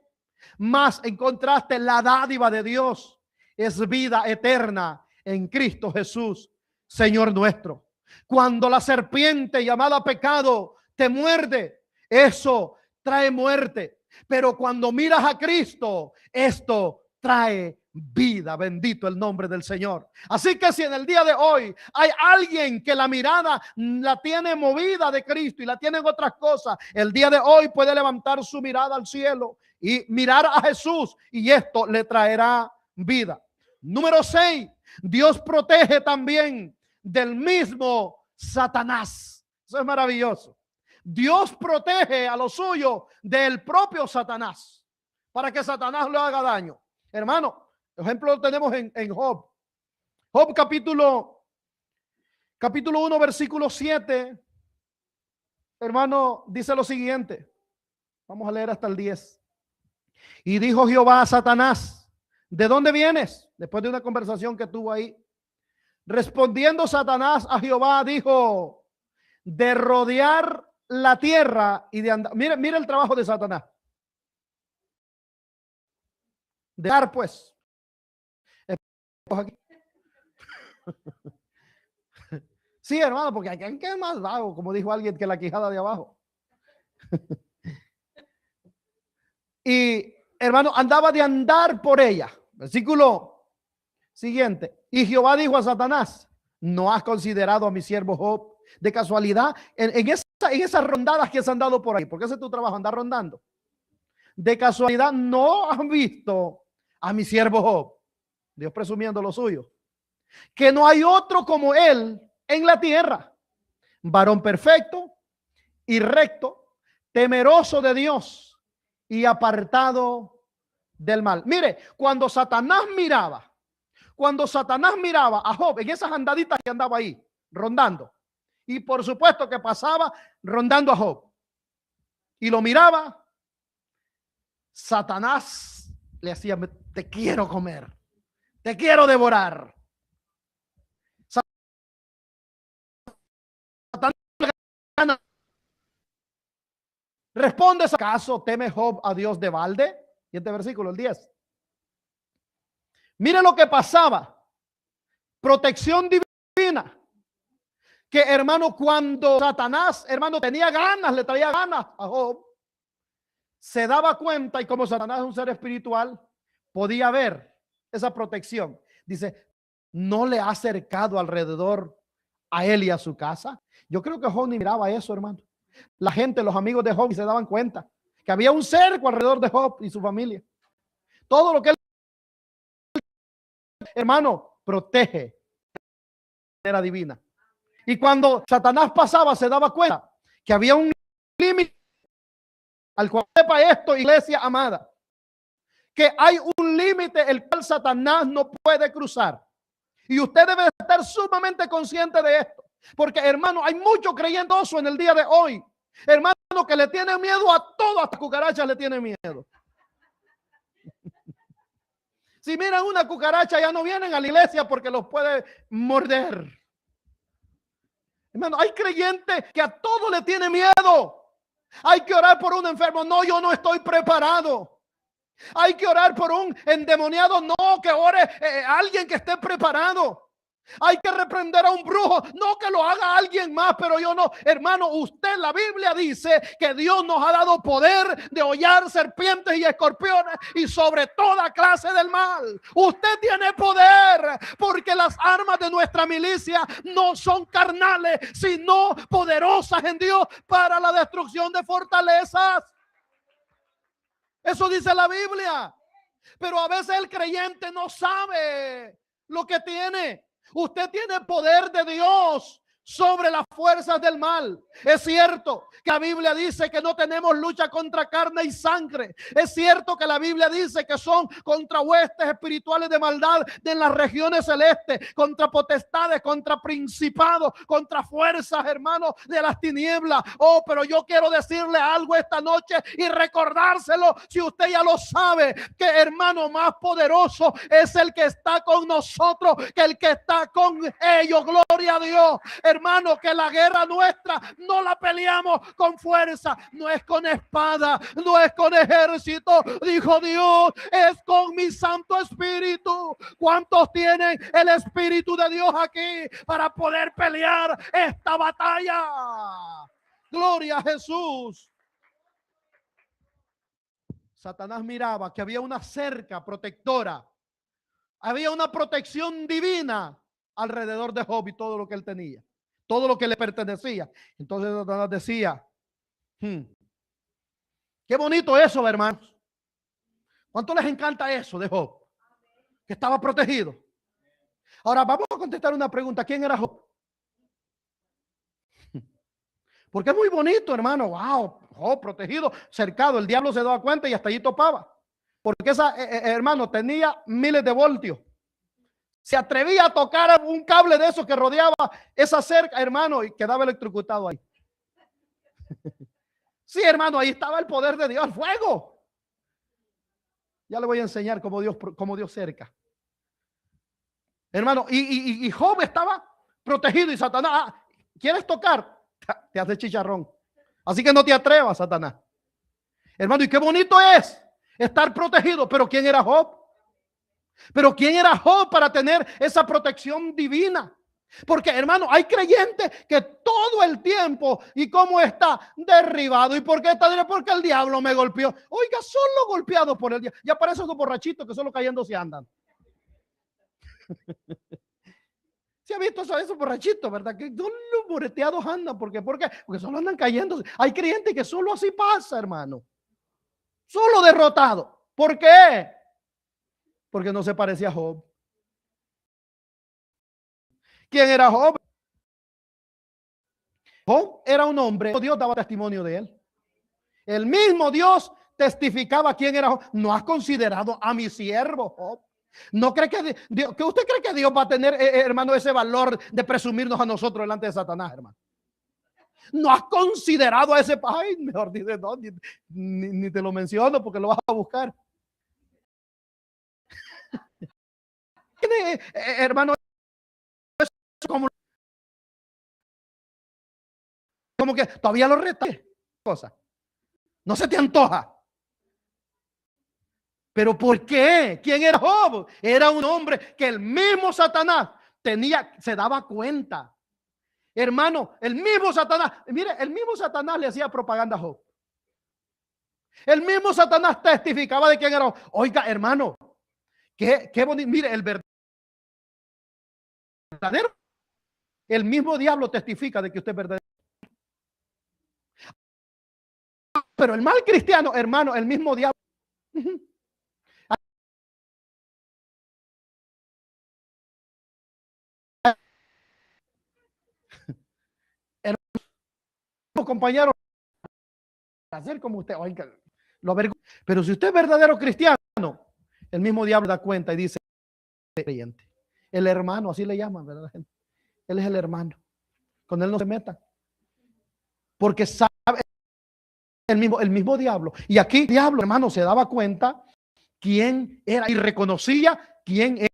más en contraste, la dádiva de Dios es vida eterna en Cristo Jesús, Señor nuestro. Cuando la serpiente llamada pecado te muerde, eso trae muerte. Pero cuando miras a Cristo, esto trae vida. Bendito el nombre del Señor. Así que si en el día de hoy hay alguien que la mirada la tiene movida de Cristo y la tiene en otras cosas, el día de hoy puede levantar su mirada al cielo y mirar a Jesús, y esto le traerá vida. Número 6, Dios protege también del mismo Satanás. Eso es maravilloso. Dios protege a lo suyo del propio Satanás, para que Satanás le haga daño. Hermano, ejemplo lo tenemos en Job. Job capítulo 1, versículo 7. Hermano, dice lo siguiente. Vamos a leer hasta el 10. Y dijo Jehová a Satanás, ¿de dónde vienes? Después de una conversación que tuvo ahí. Respondiendo Satanás a Jehová, dijo, de rodear la tierra y de andar. Mira el trabajo de Satanás. De dar, pues. Sí, hermano, porque aquí es más vago, como dijo alguien, que la quijada de abajo. Y, hermano, andaba de andar por ella. Versículo siguiente. Y Jehová dijo a Satanás, ¿no has considerado a mi siervo Job? De casualidad, en esas rondadas que se han dado por ahí, porque ese es tu trabajo, andar rondando. De casualidad, ¿no has visto a mi siervo Job? Dios presumiendo lo suyo. Que no hay otro como él en la tierra, varón perfecto y recto, temeroso de Dios y apartado del mal. Mire, cuando Satanás miraba a Job en esas andaditas que andaba ahí rondando, y por supuesto que pasaba rondando a Job y lo miraba, Satanás le hacía, te quiero comer, te quiero devorar. Satanás responde, ¿acaso teme Job a Dios de balde? Y este versículo, el 10. Mire lo que pasaba. Protección divina. Que, hermano, cuando Satanás, hermano, tenía ganas, le traía ganas a Job, se daba cuenta, y como Satanás es un ser espiritual, podía ver esa protección. Dice, ¿no le ha acercado alrededor a él y a su casa? Yo creo que Job ni miraba eso, hermano. La gente, los amigos de Job, se daban cuenta que había un cerco alrededor de Job y su familia. Todo lo que él, hermano, protege de manera divina. Y cuando Satanás pasaba, se daba cuenta que había un límite al cual, sepa esto, iglesia amada, que hay un límite el cual Satanás no puede cruzar. Y usted debe estar sumamente consciente de esto. Porque, hermano, hay mucho creyendoso en el día de hoy. Hermano, que le tiene miedo a todo, hasta cucarachas le tiene miedo. Si miran una cucaracha, ya no vienen a la iglesia porque los puede morder. Hermano, hay creyentes que a todo le tiene miedo. Hay que orar por un enfermo. No, yo no estoy preparado. Hay que orar por un endemoniado. No, que ore alguien que esté preparado. Hay que reprender a un brujo, no que lo haga alguien más, pero yo no. Hermano, usted, la Biblia dice que Dios nos ha dado poder de hollar serpientes y escorpiones y sobre toda clase del mal. Usted tiene poder, porque las armas de nuestra milicia no son carnales, sino poderosas en Dios para la destrucción de fortalezas. Eso dice la Biblia. Pero a veces el creyente no sabe lo que tiene. Usted tiene poder de Dios sobre las fuerzas del mal. Es cierto que la Biblia dice que no tenemos lucha contra carne y sangre. Es cierto que la Biblia dice que son contra huestes espirituales de maldad de las regiones celestes, contra potestades, contra principados, contra fuerzas, hermanos, de las tinieblas. Oh, pero yo quiero decirle algo esta noche y recordárselo, si usted ya lo sabe, que, hermano, más poderoso es el que está con nosotros que el que está con ellos. Gloria a Dios. Hermano, que la guerra nuestra no la peleamos con fuerza, no es con espada, no es con ejército, dijo Dios, es con mi Santo Espíritu. ¿Cuántos tienen el Espíritu de Dios aquí para poder pelear esta batalla? Gloria a Jesús. Satanás miraba que había una cerca protectora Había una protección divina alrededor de Job y todo lo que él tenía, todo lo que le pertenecía. Entonces Satanás decía, qué bonito eso, hermanos. ¿Cuánto les encanta eso de Job? Que estaba protegido. Ahora vamos a contestar una pregunta. ¿Quién era Job? Porque es muy bonito, hermano. Wow, Job protegido, cercado. El diablo se daba cuenta y hasta allí topaba. Porque esa, hermano, tenía miles de voltios. Se atrevía a tocar un cable de esos que rodeaba esa cerca, hermano, y quedaba electrocutado ahí. Sí, hermano, ahí estaba el poder de Dios, el fuego. Ya le voy a enseñar cómo Dios cerca. Hermano, y Job estaba protegido y Satanás, ¿quieres tocar? Te hace chicharrón. Así que no te atrevas, Satanás. Hermano, y qué bonito es estar protegido. Pero ¿quién era Job? Pero ¿quién era Job para tener esa protección divina? Porque, hermano, hay creyentes que todo el tiempo, ¿y cómo está? Derribado. ¿Y por qué está derribado? Porque el diablo me golpeó. Oiga, solo golpeados por el diablo. Ya parecen esos borrachitos que solo cayendo se andan. ¿Se ha visto esos borrachitos, verdad? Que solo moreteados andan. ¿Por qué? Porque solo andan cayendo. Hay creyentes que solo así pasa, hermano. Solo derrotado. ¿Por qué? Porque no se parecía a Job. ¿Quién era Job? Job era un hombre, Dios daba testimonio de él. El mismo Dios testificaba quién era Job. ¿No has considerado a mi siervo Job? ¿No cree que usted cree que Dios va a tener, hermano, ese valor de presumirnos a nosotros delante de Satanás, hermano? ¿No has considerado a ese? Ay, mejor dice, no, ni te lo menciono porque lo vas a buscar. Hermano, como que todavía lo reta cosa. No se te antoja. ¿Pero por qué? ¿Quién era Job? Era un hombre que el mismo Satanás se daba cuenta. Hermano, el mismo Satanás, mire, el mismo Satanás le hacía propaganda a Job. El mismo Satanás testificaba de quién era Job. Oiga, hermano, qué bonito. Mire, el verdadero, el mismo diablo testifica de que usted es verdadero. Pero el mal cristiano, hermano, el mismo diablo. Compañero, hacer como usted, oiga, pero si usted es verdadero cristiano, el mismo diablo da cuenta y dice, creyente, el hermano, así le llaman, ¿verdad? Él es el hermano, con él no se meta, porque sabe el mismo diablo. Y aquí el diablo, hermano, se daba cuenta quién era y reconocía quién era.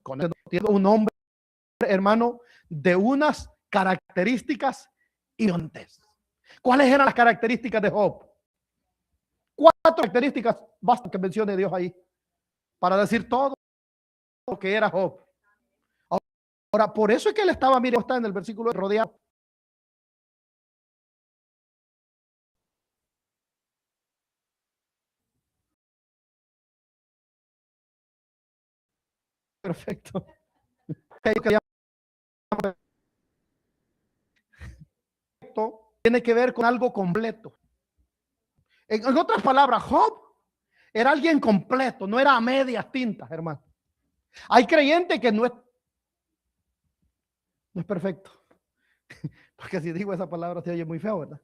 Con un hombre, hermano, de unas características inontes. ¿Cuáles eran las características de Job? 4 características basta que mencione Dios ahí para decir todo lo que era Job. Ahora, por eso es que él estaba, mire, está en el versículo rodeado. Perfecto. Tiene que ver con algo completo. En otras palabras, Job era alguien completo, no era a medias tintas, hermano. Hay creyentes que no es perfecto. Porque si digo esa palabra se oye muy feo, ¿verdad?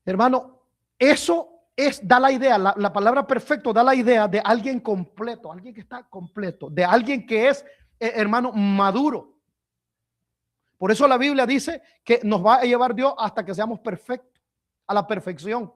Hermano, eso da la idea, la palabra perfecto da la idea de alguien completo, alguien que está completo, de alguien que es, hermano, maduro. Por eso la Biblia dice que nos va a llevar Dios hasta que seamos perfectos, a la perfección,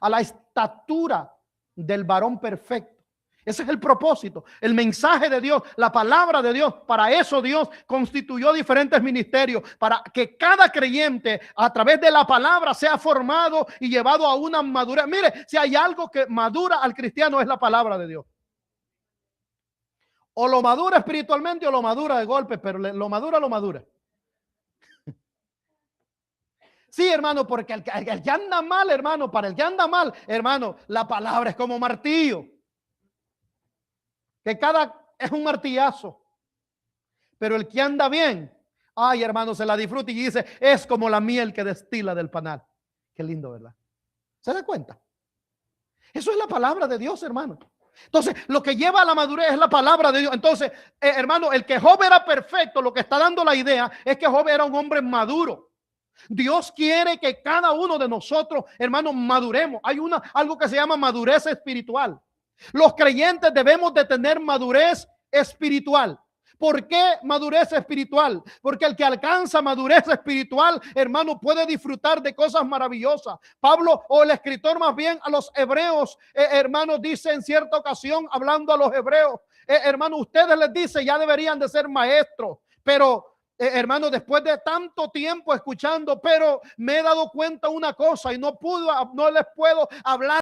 a la estatura del varón perfecto. Ese es el propósito, el mensaje de Dios, la palabra de Dios. Para eso Dios constituyó diferentes ministerios, para que cada creyente a través de la palabra sea formado y llevado a una madurez. Mire, si hay algo que madura al cristiano es la palabra de Dios. O lo madura espiritualmente o lo madura de golpe, pero lo madura. Sí, hermano, porque el que anda mal, hermano, para el que anda mal, hermano, la palabra es como martillo. Que cada es un martillazo. Pero el que anda bien, ay, hermano, se la disfruta y dice, es como la miel que destila del panal. Qué lindo, ¿verdad? ¿Se da cuenta? Eso es la palabra de Dios, hermano. Entonces, lo que lleva a la madurez es la palabra de Dios. Entonces, hermano, el que Job era perfecto, lo que está dando la idea es que Job era un hombre maduro. Dios quiere que cada uno de nosotros, hermanos, maduremos. Hay algo que se llama madurez espiritual. Los creyentes debemos de tener madurez espiritual. ¿Por qué madurez espiritual? Porque el que alcanza madurez espiritual, hermano, puede disfrutar de cosas maravillosas. Pablo, o el escritor más bien a los hebreos, hermano, dice en cierta ocasión, hablando a los hebreos, hermano, ustedes les dice, ya deberían de ser maestros, pero hermano, después de tanto tiempo escuchando, pero me he dado cuenta una cosa y no les puedo hablar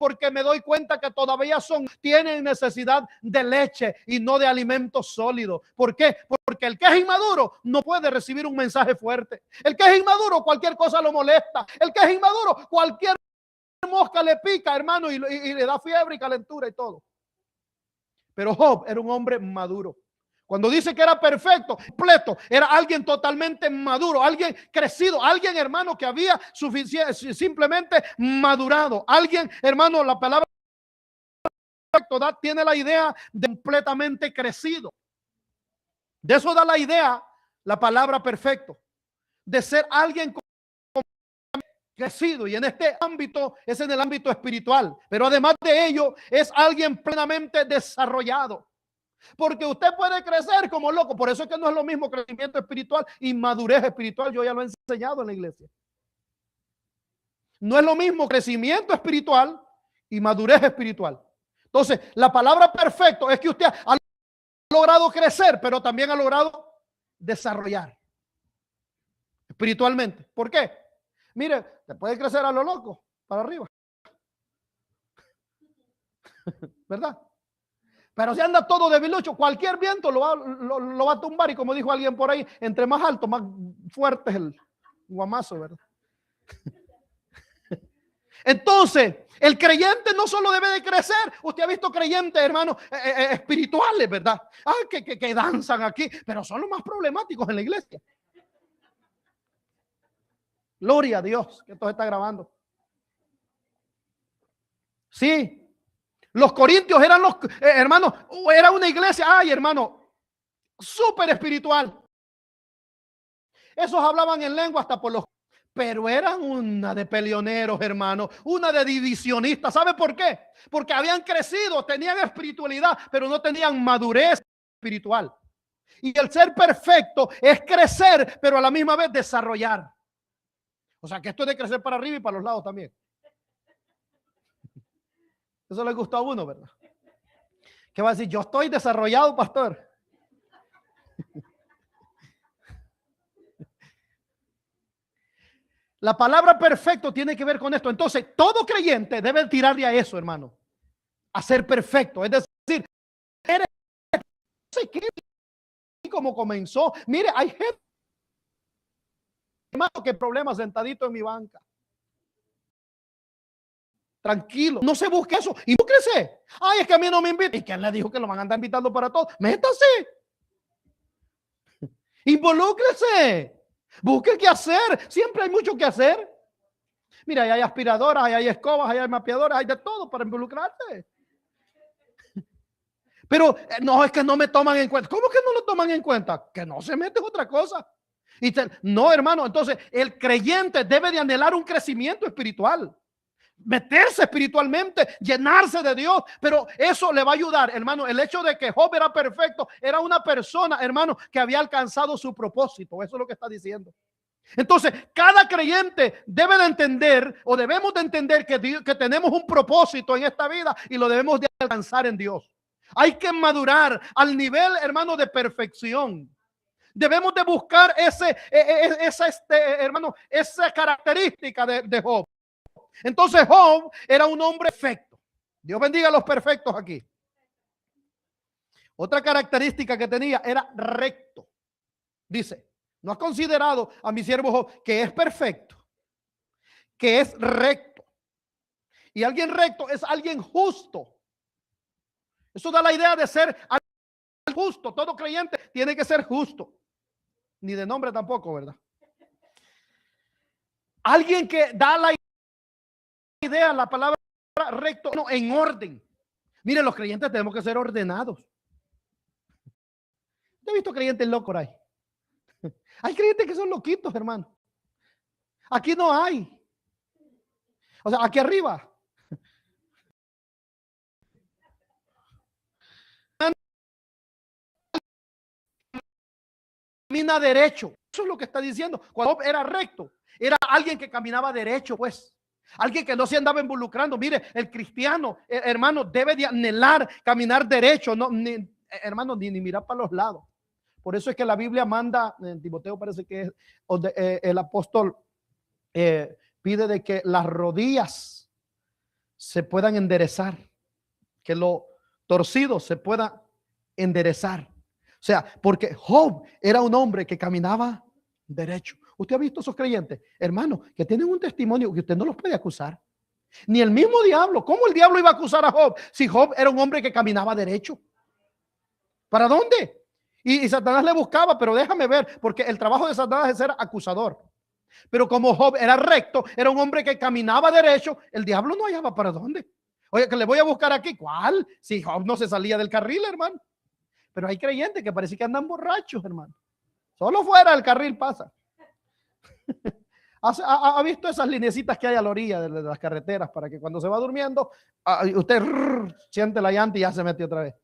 porque me doy cuenta que todavía tienen necesidad de leche y no de alimentos sólidos. ¿Por qué? Porque el que es inmaduro no puede recibir un mensaje fuerte. El que es inmaduro, cualquier cosa lo molesta. El que es inmaduro, cualquier mosca le pica, hermano, y le da fiebre y calentura y todo. Pero Job era un hombre maduro. Cuando dice que era perfecto, completo, era alguien totalmente maduro, alguien crecido, alguien, hermano, que había simplemente madurado. Alguien, hermano, la palabra perfecto tiene la idea de completamente crecido. De eso da la idea la palabra perfecto, de ser alguien crecido, y en este ámbito es en el ámbito espiritual, pero además de ello es alguien plenamente desarrollado. Porque usted puede crecer como loco. Por eso es que no es lo mismo crecimiento espiritual y madurez espiritual. Yo ya lo he enseñado en la iglesia. No es lo mismo crecimiento espiritual y madurez espiritual. Entonces, la palabra perfecto es que usted ha logrado crecer, pero también ha logrado desarrollar espiritualmente. ¿Por qué? Mire, te puede crecer a lo loco, para arriba. ¿Verdad? Pero si anda todo debilucho, cualquier viento lo va a tumbar. Y como dijo alguien por ahí, entre más alto, más fuerte es el guamazo, ¿verdad? Entonces, el creyente no solo debe de crecer. Usted ha visto creyentes, hermanos, espirituales, ¿verdad? Que danzan aquí, pero son los más problemáticos en la iglesia. Gloria a Dios, que esto se está grabando. Sí. Los corintios eran los hermanos, era una iglesia, ay hermano, súper espiritual. Esos hablaban en lengua hasta por los, pero eran una de peleoneros, hermano, una de divisionistas. ¿Sabe por qué? Porque habían crecido, tenían espiritualidad, pero no tenían madurez espiritual. Y el ser perfecto es crecer, pero a la misma vez desarrollar. O sea que esto es de crecer para arriba y para los lados también. Eso le gusta a uno, ¿verdad? ¿Qué va a decir? Yo estoy desarrollado, pastor. La palabra perfecto tiene que ver con esto. Entonces, todo creyente debe tirarle a eso, hermano. A ser perfecto. Es decir, eres, no sé qué, como comenzó. Mire, hay gente, hermano, que problema sentadito en mi banca. Tranquilo, no se busque eso. Involúcrese. Ay, es que a mí no me invitan. ¿Y quién le dijo que lo van a andar invitando para todo? Métase. Involúcrese. Busque qué hacer. Siempre hay mucho que hacer. Mira, ahí hay aspiradoras, ahí hay escobas, ahí hay mapeadoras, hay de todo para involucrarte. Pero no, es que no me toman en cuenta. ¿Cómo que no lo toman en cuenta? Que no se mete en otra cosa. No, hermano, entonces el creyente debe de anhelar un crecimiento espiritual. Meterse espiritualmente, llenarse de Dios, pero eso le va a ayudar, hermano. El hecho de que Job era perfecto, era una persona, hermano, que había alcanzado su propósito. Eso es lo que está diciendo. Entonces, cada creyente debe de entender, o debemos de entender que tenemos un propósito en esta vida y lo debemos de alcanzar en Dios. Hay que madurar al nivel, hermano, de perfección. Debemos de buscar hermano, esa característica de Job. Entonces Job era un hombre perfecto. Dios bendiga a los perfectos aquí. Otra característica que tenía era recto. Dice, No has considerado a mi siervo Job, que es perfecto, que es recto. Y alguien recto es alguien justo. Eso da la idea de ser justo. Todo creyente tiene que ser justo. Ni de nombre tampoco, ¿verdad? Alguien que da la idea, la palabra recto, no, en orden. Miren, los creyentes tenemos que ser ordenados. Yo he visto creyentes locos por ahí. Hay creyentes que son loquitos, hermano. Aquí no hay. O sea, aquí arriba. Camina derecho. Eso es lo que está diciendo. Cuando Job era recto, era alguien que caminaba derecho, pues. Alguien que no se andaba involucrando. Mire, el cristiano, hermano, debe de anhelar caminar derecho, no, hermano, ni mirar para los lados. Por eso es que la Biblia manda, en Timoteo parece que es, el apóstol pide de que las rodillas se puedan enderezar, que lo torcido se pueda enderezar. O sea, porque Job era un hombre que caminaba derecho. Usted ha visto esos creyentes, hermano, que tienen un testimonio que usted no los puede acusar. Ni el mismo diablo. ¿Cómo el diablo iba a acusar a Job si Job era un hombre que caminaba derecho? ¿Para dónde? Y Satanás le buscaba, pero déjame ver, porque el trabajo de Satanás es ser acusador. Pero como Job era recto, era un hombre que caminaba derecho, el diablo no hallaba para dónde. Oye, que le voy a buscar aquí. ¿Cuál? Si Job no se salía del carril, hermano. Pero hay creyentes que parece que andan borrachos, hermano. Solo fuera del carril pasa. ¿Ha visto esas linecitas que hay a la orilla de las carreteras para que cuando se va durmiendo, usted siente la llanta y ya se mete otra vez?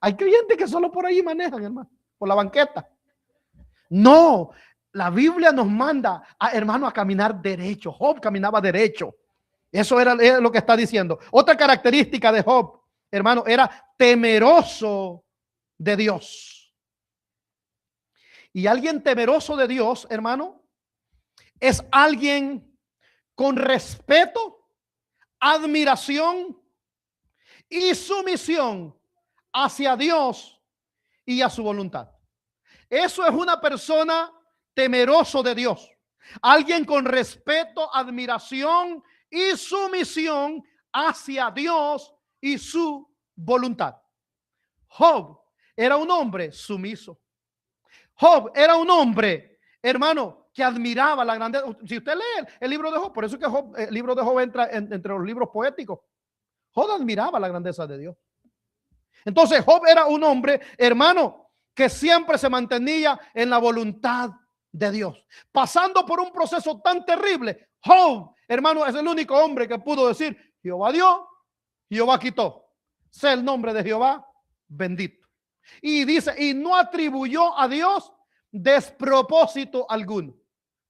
Hay creyentes que solo por ahí manejan, hermano, por la banqueta. No, la Biblia nos manda hermano, a caminar derecho. Job caminaba derecho. Eso era lo que está diciendo. Otra característica de Job, hermano, era temeroso de Dios. Y alguien temeroso de Dios, hermano, es alguien con respeto, admiración y sumisión hacia Dios y a su voluntad. Eso es una persona temeroso de Dios. Alguien con respeto, admiración y sumisión hacia Dios y su voluntad. Job era un hombre sumiso. Job era un hombre, hermano, que admiraba la grandeza. Si usted lee el libro de Job, por eso es que Job, el libro de Job entra entre los libros poéticos. Job admiraba la grandeza de Dios. Entonces Job era un hombre, hermano, que siempre se mantenía en la voluntad de Dios. Pasando por un proceso tan terrible, Job, hermano, es el único hombre que pudo decir: Jehová dio, Jehová quitó. Sea el nombre de Jehová bendito. Y dice, y no atribuyó a Dios despropósito alguno.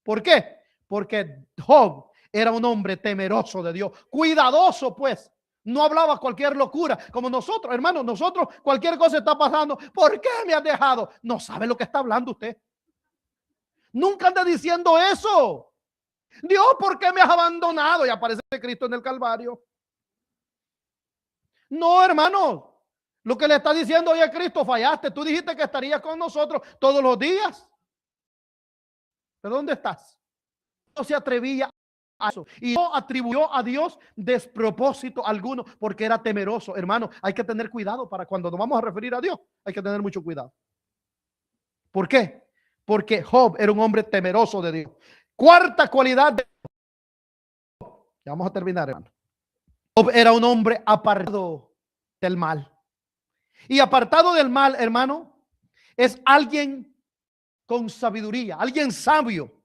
¿Por qué? Porque Job era un hombre temeroso de Dios, cuidadoso, pues. No hablaba cualquier locura como nosotros, hermano. Nosotros, cualquier cosa está pasando. ¿Por qué me has dejado? No sabe lo que está hablando usted. Nunca anda diciendo eso. Dios, ¿por qué me has abandonado? Y aparece Cristo en el Calvario. No, hermano. Lo que le está diciendo: oye, Cristo, fallaste. Tú dijiste que estarías con nosotros todos los días. ¿De dónde estás? No se atrevía a eso. Y no atribuyó a Dios despropósito alguno porque era temeroso. Hermano, hay que tener cuidado para cuando nos vamos a referir a Dios. Hay que tener mucho cuidado. ¿Por qué? Porque Job era un hombre temeroso de Dios. Cuarta cualidad de Job. Ya vamos a terminar, hermano. Job era un hombre apartado del mal. Y apartado del mal, hermano, es alguien con sabiduría, alguien sabio,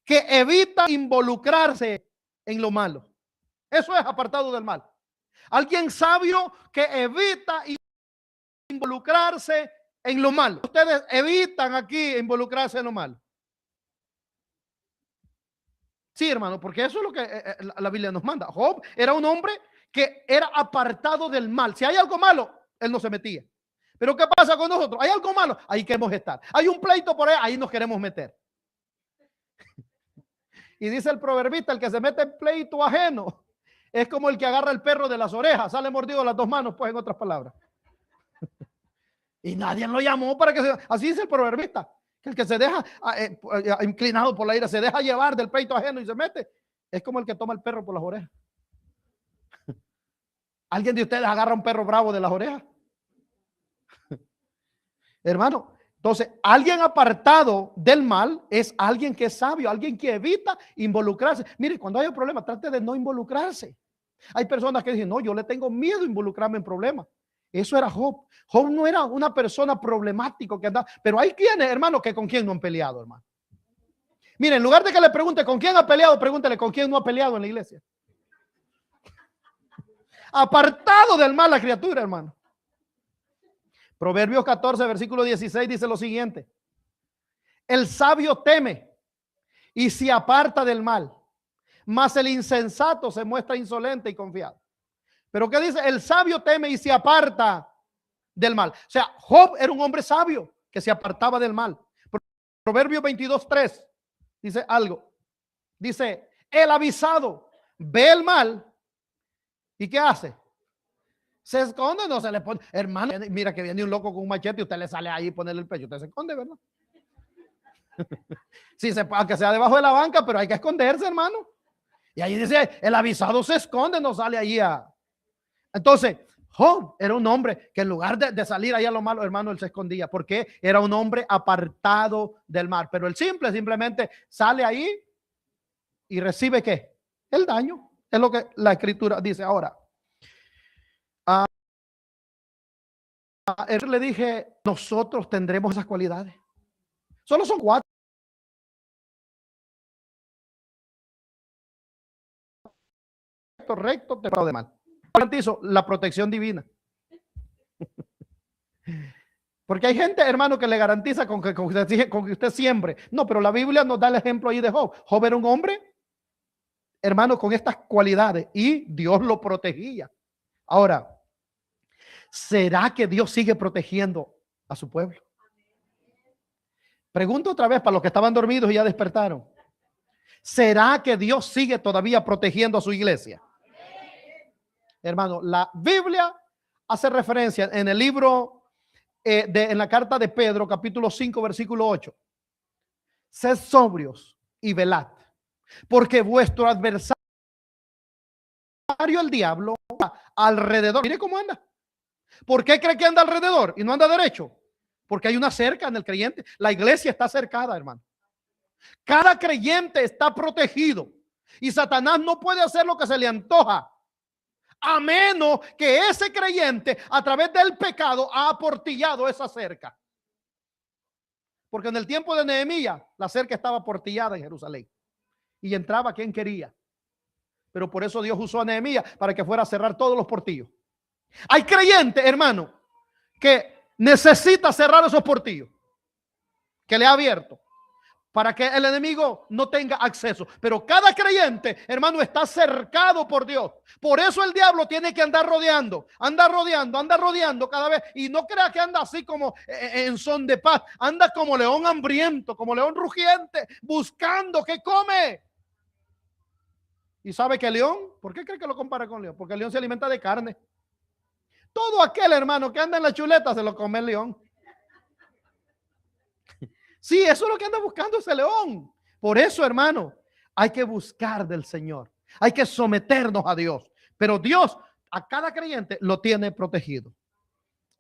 que evita involucrarse en lo malo. Eso es apartado del mal. Alguien sabio que evita involucrarse en lo malo. Ustedes evitan aquí involucrarse en lo malo. Sí, hermano, porque eso es lo que la Biblia nos manda. Job era un hombre que era apartado del mal. Si hay algo malo, él no se metía. Pero ¿qué pasa con nosotros? Hay algo malo, ahí queremos estar. Hay un pleito por ahí, ahí nos queremos meter. Y dice el proverbista: el que se mete en pleito ajeno es como el que agarra el perro de las orejas, sale mordido de las dos manos, pues, en otras palabras. Y nadie lo llamó para que se... Así dice el proverbista, Que el que se deja inclinado por la ira, se deja llevar del pleito ajeno y se mete, es como el que toma el perro por las orejas. ¿Alguien de ustedes agarra un perro bravo de las orejas? Hermano, entonces alguien apartado del mal es alguien que es sabio, alguien que evita involucrarse. Mire, cuando hay un problema, trate de no involucrarse. Hay personas que dicen, no, yo le tengo miedo a involucrarme en problemas. Eso era Job. Job no era una persona problemática que andaba, pero hay quienes, hermano, que con quién no han peleado, hermano. Mire, en lugar de que le pregunte con quién ha peleado, pregúntele con quién no ha peleado en la iglesia. Apartado del mal la criatura, hermano. Proverbios 14, versículo 16 dice lo siguiente: el sabio teme y se aparta del mal, mas el insensato se muestra insolente y confiado. Pero ¿qué dice? El sabio teme y se aparta del mal. O sea, Job era un hombre sabio que se apartaba del mal. Proverbios 22:3 dice algo. Dice, el avisado ve el mal y ¿qué hace? Se esconde, no se le pone. Hermano, mira que viene un loco con un machete y usted le sale ahí y ponerle el pecho. Usted se esconde, ¿verdad? Sí, aunque sea debajo de la banca, pero hay que esconderse, hermano. Y ahí dice, el avisado se esconde, no sale ahí a... Entonces, Job era un hombre que en lugar de salir ahí a lo malo, hermano, él se escondía, porque era un hombre apartado del mal. Pero el simplemente sale ahí y recibe ¿qué? El daño. Es lo que la escritura dice. Ahora, le dije, nosotros tendremos esas cualidades. Solo son 4. Recto, temprano de mal. Garantizo la protección divina. Porque hay gente, hermano, que le garantiza con que usted siembre. No, pero la Biblia nos da el ejemplo ahí de Job. Job era un hombre, hermano, con estas cualidades y Dios lo protegía. Ahora, ¿será que Dios sigue protegiendo a su pueblo? Pregunto otra vez para los que estaban dormidos y ya despertaron. ¿Será que Dios sigue todavía protegiendo a su iglesia? Hermano, la Biblia hace referencia en el libro, en la carta de Pedro, capítulo 5, versículo 8. Sed sobrios y velad, porque vuestro adversario, el diablo, alrededor. Mire cómo anda. ¿Por qué cree que anda alrededor y no anda derecho? Porque hay una cerca en el creyente. La iglesia está cercada, hermano. Cada creyente está protegido y Satanás no puede hacer lo que se le antoja, a menos que ese creyente a través del pecado ha aportillado esa cerca. Porque en el tiempo de Nehemías la cerca estaba aportillada en Jerusalén y entraba quien quería. Pero por eso Dios usó a Nehemías para que fuera a cerrar todos los portillos. Hay creyentes, hermano, que necesita cerrar esos portillos que le ha abierto para que el enemigo no tenga acceso. Pero cada creyente, hermano, está cercado por Dios. Por eso el diablo tiene que andar rodeando cada vez. Y no crea que anda así como en son de paz. Anda como león hambriento, como león rugiente, buscando qué come. ¿Y sabe que el león? ¿Por qué cree que lo compara con el león? Porque el león se alimenta de carne. Todo aquel, hermano, que anda en la chuleta se lo come el león. Sí, eso es lo que anda buscando ese león. Por eso, hermano, hay que buscar del Señor. Hay que someternos a Dios. Pero Dios a cada creyente lo tiene protegido.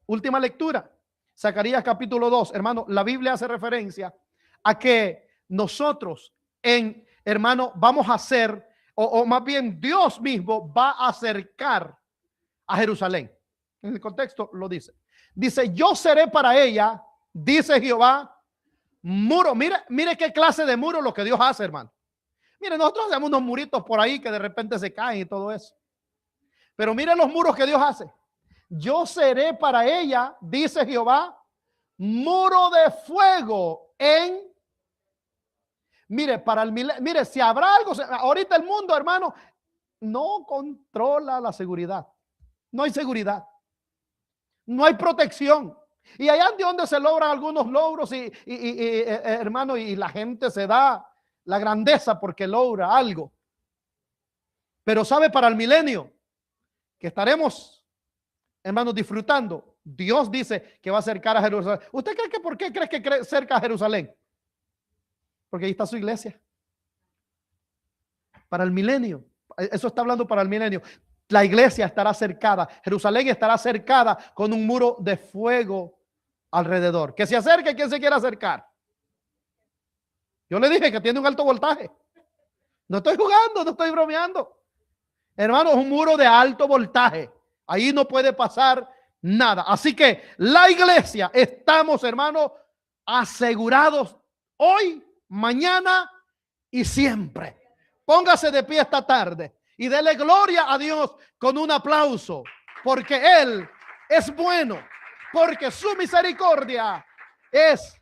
Última lectura. Zacarías capítulo 2. Hermano, la Biblia hace referencia a que nosotros, hermano, vamos a hacer, o más bien Dios mismo va a acercar a Jerusalén. En el contexto lo dice. Dice, yo seré para ella, dice Jehová, muro. Mire qué clase de muro lo que Dios hace, hermano. Mire, nosotros hacemos unos muritos por ahí que de repente se caen y todo eso. Pero mire los muros que Dios hace. Yo seré para ella, dice Jehová, muro de fuego mire, mire, si habrá algo, ahorita el mundo, hermano, no controla la seguridad. No hay seguridad. No hay protección. Y allá de donde se logran algunos logros hermano, y la gente se da la grandeza porque logra algo. Pero sabe, para el milenio que estaremos, hermanos, disfrutando, Dios dice que va a acercar a Jerusalén. ¿Usted cree que por qué cree que cerca a Jerusalén? Porque ahí está su iglesia. Para el milenio. Eso está hablando para el milenio. La iglesia estará cercada. Jerusalén estará cercada con un muro de fuego alrededor. Que se acerque quien se quiera acercar. Yo le dije que tiene un alto voltaje. No estoy jugando, no estoy bromeando. Hermano, es un muro de alto voltaje. Ahí no puede pasar nada. Así que la iglesia estamos, hermano, asegurados hoy, mañana y siempre. Póngase de pie esta tarde y dele gloria a Dios con un aplauso, porque Él es bueno, porque su misericordia es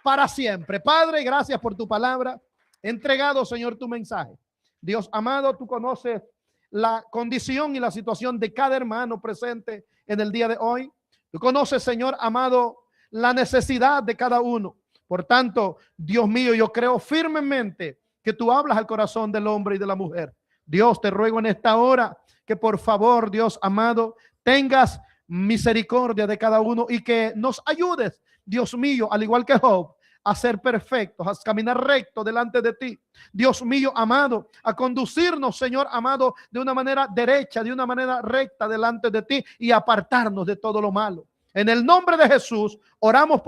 para siempre. Padre, gracias por tu palabra. He entregado, Señor, tu mensaje. Dios amado, tú conoces la condición y la situación de cada hermano presente en el día de hoy. Tú conoces, Señor amado, la necesidad de cada uno. Por tanto, Dios mío, yo creo firmemente que tú hablas al corazón del hombre y de la mujer. Dios, te ruego en esta hora que por favor, Dios amado, tengas misericordia de cada uno y que nos ayudes, Dios mío, al igual que Job, a ser perfectos, a caminar recto delante de ti. Dios mío amado, a conducirnos, Señor amado, de una manera derecha, de una manera recta delante de ti y apartarnos de todo lo malo. En el nombre de Jesús, oramos por